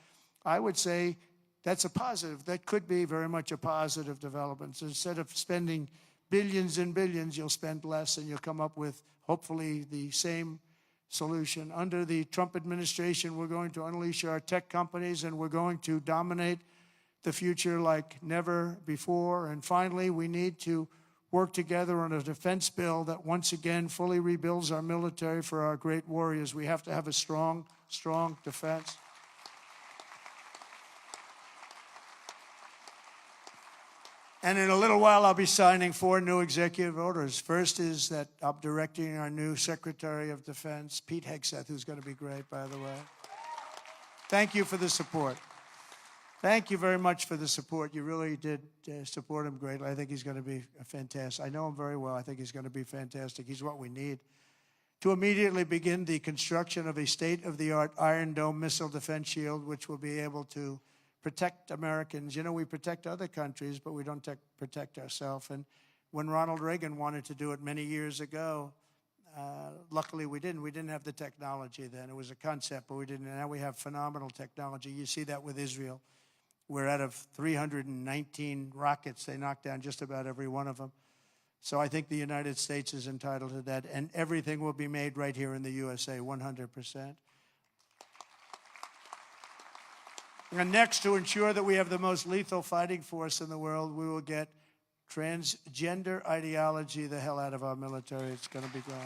I would say that's a positive. That could be very much a positive development. So instead of spending billions and billions, you'll spend less and you'll come up with, hopefully, the same solution. Under the Trump administration, we're going to unleash our tech companies and we're going to dominate the future like never before. And finally, we need to work together on a defense bill that once again fully rebuilds our military for our great warriors. We have to have a strong, strong defense. And in a little while, I'll be signing 4 new executive orders. First is that I'm directing our new Secretary of Defense, Pete Hegseth, who's going to be great, by the way. Thank you for the support. Thank you very much for the support. You really did support him greatly. I think he's going to be fantastic. I know him very well. I think he's going to be fantastic. He's what we need. To immediately begin the construction of a state-of-the-art Iron Dome missile defense shield, which will be able to protect Americans. You know, we protect other countries, but we don't protect ourselves. And when Ronald Reagan wanted to do it many years ago, luckily we didn't. We didn't have the technology then. It was a concept, but we didn't. And now we have phenomenal technology. You see that with Israel. We're out of 319 rockets. They knocked down just about every one of them. So I think the United States is entitled to that. And everything will be made right here in the USA, 100%. And next, to ensure that we have the most lethal fighting force in the world, we will get transgender ideology the hell out of our military. It's going to be gone.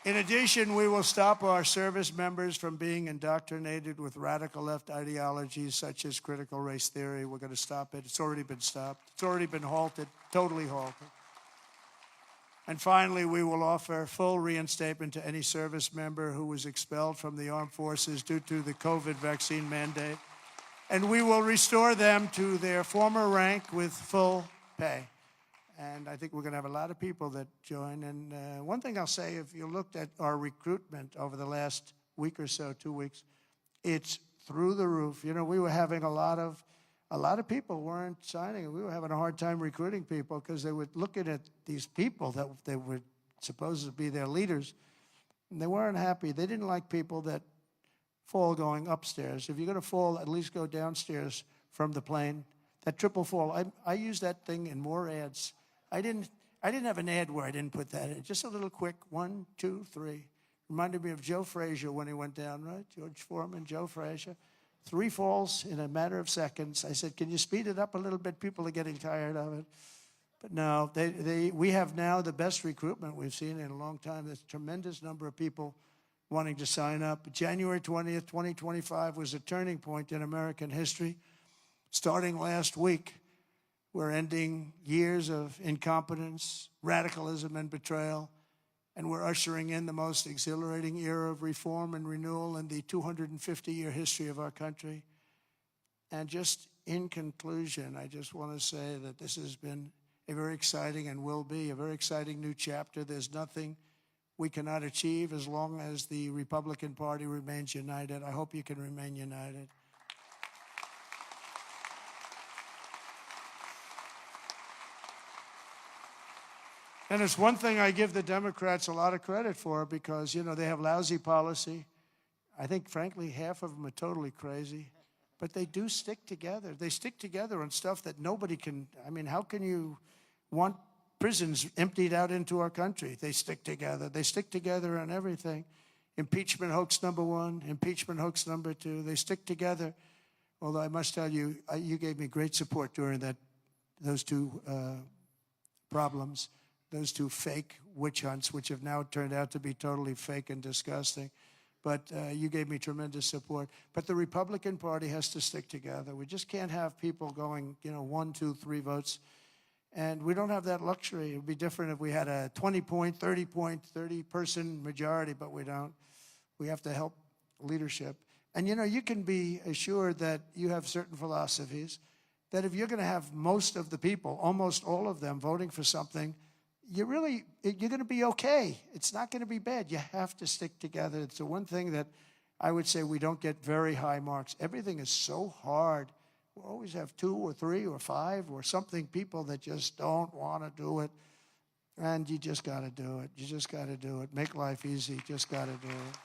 In addition, we will stop our service members from being indoctrinated with radical left ideologies such as critical race theory. We're going to stop it. It's already been stopped. It's already been halted, totally halted. And finally, we will offer full reinstatement to any service member who was expelled from the armed forces due to the COVID vaccine mandate. And we will restore them to their former rank with full pay. And I think we're going to have a lot of people that join. And one thing I'll say, if you looked at our recruitment over the last week or so, 2 weeks, it's through the roof. You know, we were having a lot of people weren't signing. We were having a hard time recruiting people because they were looking at these people that they were supposed to be their leaders, and they weren't happy. They didn't like people that fall going upstairs. If you're going to fall, at least go downstairs from the plane. That triple fall. I use that thing in more ads. I didn't have an ad where I didn't put that in. Just a little quick 1, 2, 3. Reminded me of Joe Frazier when he went down, right? George Foreman, Joe Frazier. 3 falls in a matter of seconds. I said, can you speed it up a little bit? People are getting tired of it. But no, we have now the best recruitment we've seen in a long time. There's a tremendous number of people wanting to sign up. January 20th, 2025 was a turning point in American history. Starting last week, we're ending years of incompetence, radicalism, and betrayal, and we're ushering in the most exhilarating era of reform and renewal in the 250-year history of our country. And just in conclusion, I just want to say that this has been a very exciting and will be a very exciting new chapter. There's nothing we cannot achieve as long as the Republican Party remains united. I hope you can remain united. And it's one thing I give the Democrats a lot of credit for because, you know, they have lousy policy. I think, frankly, half of them are totally crazy. But they do stick together. They stick together on stuff that nobody can. I mean, how can you want prisons emptied out into our country? They stick together. They stick together on everything. Impeachment hoax number 1, impeachment hoax number 2. They stick together. Although I must tell you, you gave me great support during those 2 problems. Those 2 fake witch hunts, which have now turned out to be totally fake and disgusting. But you gave me tremendous support. But the Republican Party has to stick together. We just can't have people going, 1, 2, 3 votes. And we don't have that luxury. It would be different if we had a 20-point, 30-person majority, but we don't. We have to help leadership. And, you can be assured that you have certain philosophies, that if you're going to have most of the people, almost all of them, voting for something, you're going to be okay. It's not going to be bad. You have to stick together. It's the one thing that I would say we don't get very high marks. Everything is so hard. We always have 2 or 3 or 5 or something, people that just don't want to do it. And you just got to do it. You just got to do it. Make life easy. Just got to do it.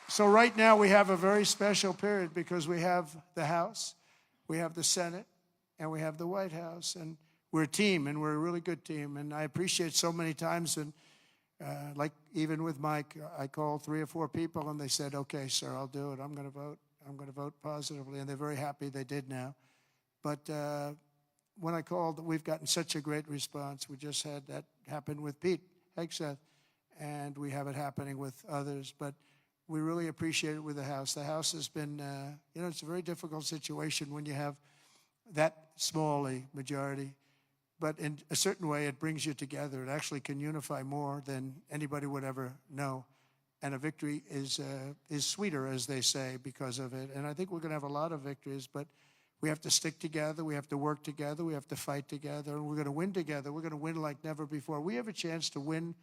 So right now we have a very special period because we have the House, we have the Senate, and we have the White House. And we're a team, and we're a really good team. And I appreciate so many times, and like even with Mike, I called 3 or 4 people, and they said, okay, sir, I'll do it. I'm going to vote. I'm going to vote positively. And they're very happy they did now. But when I called, we've gotten such a great response. We just had that happen with Pete Hegseth, and we have it happening with others. But we really appreciate it with the House. The House has been, it's a very difficult situation when you have that small a majority. But in a certain way, it brings you together. It actually can unify more than anybody would ever know. And a victory is sweeter, as they say, because of it. And I think we're going to have a lot of victories, but we have to stick together. We have to work together. We have to fight together. And we're going to win together. We're going to win like never before. We have a chance to win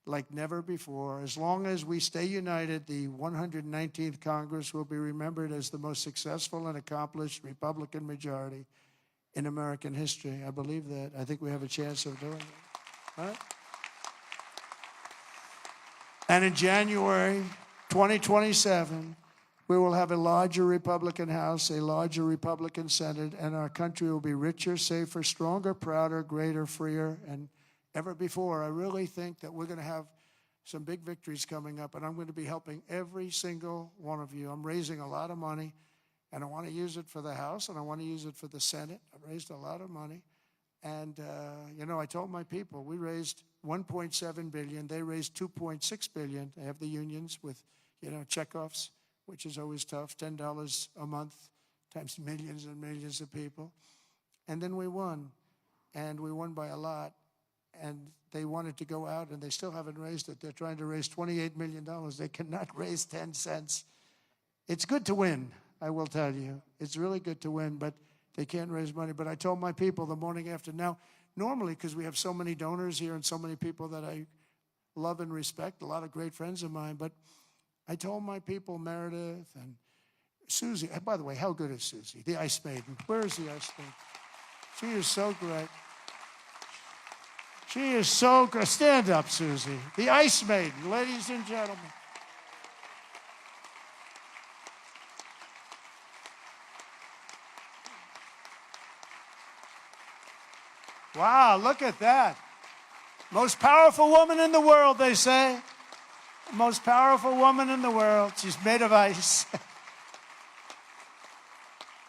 like never before. As long as we stay united, the 119th Congress will be remembered as the most successful and accomplished Republican majority in American history. I believe that. I think we have a chance of doing that. Right? And in January 2027, we will have a larger Republican House, a larger Republican Senate, and our country will be richer, safer, stronger, prouder, greater, freer, and ever before. I really think that we're going to have some big victories coming up, and I'm going to be helping every single one of you. I'm raising a lot of money, and I want to use it for the House, and I want to use it for the Senate. I've raised a lot of money, And, I told my people, we raised $1.7 billion. They raised $2.6 billion. They have the unions with, checkoffs, which is always tough, $10 a month times millions and millions of people. And then we won, and we won by a lot. And they wanted to go out, and they still haven't raised it. They're trying to raise $28 million. They cannot raise 10 cents. It's good to win, I will tell you. It's really good to win, but they can't raise money. But I told my people the morning after. Now, normally, because we have so many donors here and so many people that I love and respect, a lot of great friends of mine, but I told my people, Meredith and Susie, by the way, how good is Susie, the Ice Maiden? Where is the Ice Maiden? She is so great. She is so good. Stand up, Susie. The Ice Maiden, ladies and gentlemen. Wow, look at that. Most powerful woman in the world, they say. Most powerful woman in the world. She's made of ice.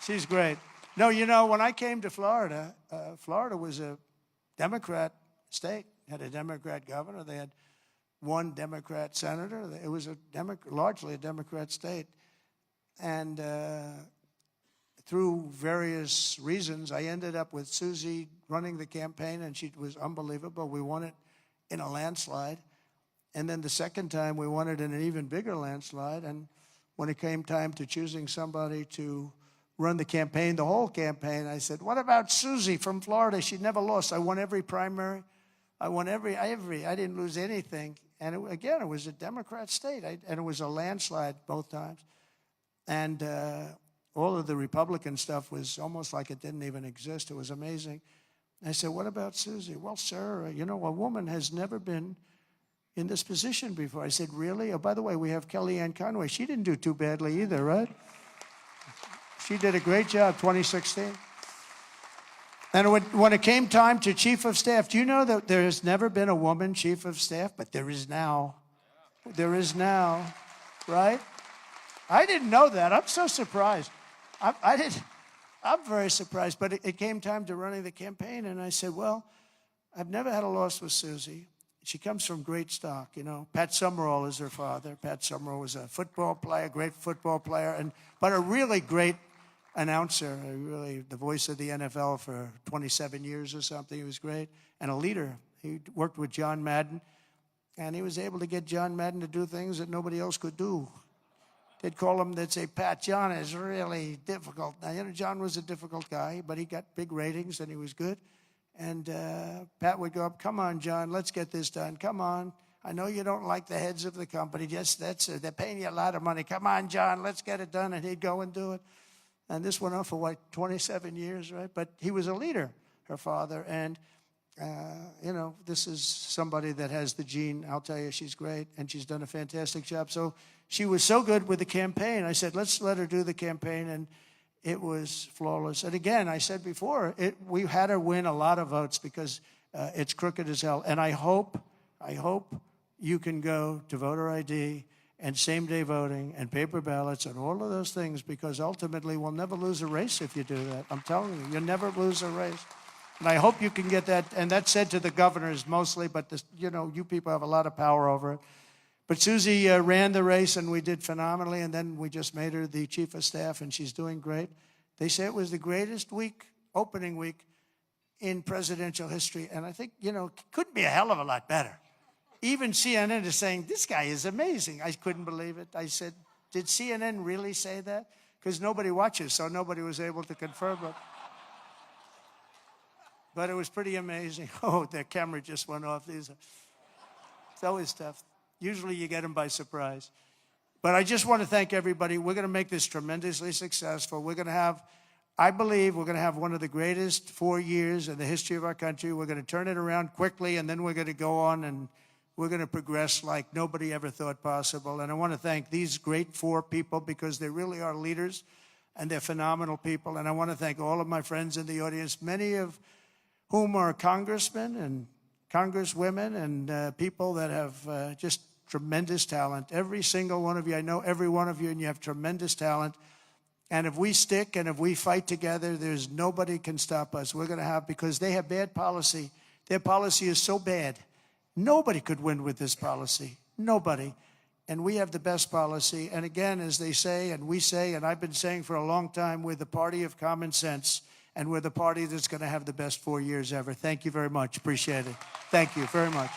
She's great. No, when I came to Florida, Florida was a Democrat state. Had a Democrat governor. They had one Democrat senator. It was largely a Democrat state. And through various reasons, I ended up with Susie running the campaign, and she was unbelievable. We won it in a landslide. And then the second time, we won it in an even bigger landslide. And when it came time to choosing somebody to run the campaign, the whole campaign, I said, what about Susie from Florida? She never lost. I won every primary. I won every. I didn't lose anything. And it was a Democrat state. And it was a landslide both times. And all of the Republican stuff was almost like it didn't even exist. It was amazing. I said, what about Susie? Well, sir, a woman has never been in this position before. I said, really? Oh, by the way, we have Kellyanne Conway. She didn't do too badly either, right? She did a great job, 2016. And when it came time to chief of staff, do you know that there has never been a woman chief of staff? But there is now. There is now, right? I didn't know that. I'm so surprised. I'm very surprised, but it came time to running the campaign, and I said, well, I've never had a loss with Susie. She comes from great stock, Pat Summerall is her father. Pat Summerall was a football player, great football player, but a really great announcer, really the voice of the NFL for 27 years or something. He was great, and a leader. He worked with John Madden, and he was able to get John Madden to do things that nobody else could do. They'd say, Pat, John is really difficult. Now, John was a difficult guy, but he got big ratings and he was good. And Pat would go up, come on, John, let's get this done. Come on. I know you don't like the heads of the company. They're paying you a lot of money. Come on, John, let's get it done. And he'd go and do it. And this went on for, 27 years, right? But he was a leader, her father. And, this is somebody that has the gene. I'll tell you, she's great. And she's done a fantastic job. So she was so good with the campaign. I said, let's let her do the campaign. And it was flawless. And again, I said before, we had her win a lot of votes because it's crooked as hell. And I hope you can go to voter ID and same-day voting and paper ballots and all of those things, because ultimately we'll never lose a race if you do that. I'm telling you, you'll never lose a race. And I hope you can get that. And that's said to the governors mostly, but you people have a lot of power over it. But Susie ran the race, and we did phenomenally, and then we just made her the chief of staff, and she's doing great. They say it was the greatest opening week in presidential history, and I think, it couldn't be a hell of a lot better. Even CNN is saying, this guy is amazing. I couldn't believe it. I said, did CNN really say that? Because nobody watches, so nobody was able to confirm it. But it was pretty amazing. Oh, their camera just went off. It's always tough. Usually you get them by surprise. But I just want to thank everybody. We're going to make this tremendously successful. I believe we're going to have one of the greatest 4 years in the history of our country. We're going to turn it around quickly, and then we're going to go on and we're going to progress like nobody ever thought possible. And I want to thank these great 4 people, because they really are leaders and they're phenomenal people. And I want to thank all of my friends in the audience, many of whom are congressmen and congresswomen and people that have just tremendous talent. Every single one of you, I know every one of you, and you have tremendous talent. And if we stick and if we fight together, there's nobody can stop us. We're going to have, because they have bad policy. Their policy is so bad. Nobody could win with this policy. Nobody. And we have the best policy. And again, as they say, and we say, and I've been saying for a long time, we're the party of common sense. And we're the party that's going to have the best 4 years ever. Thank you very much. Appreciate it. Thank you very much.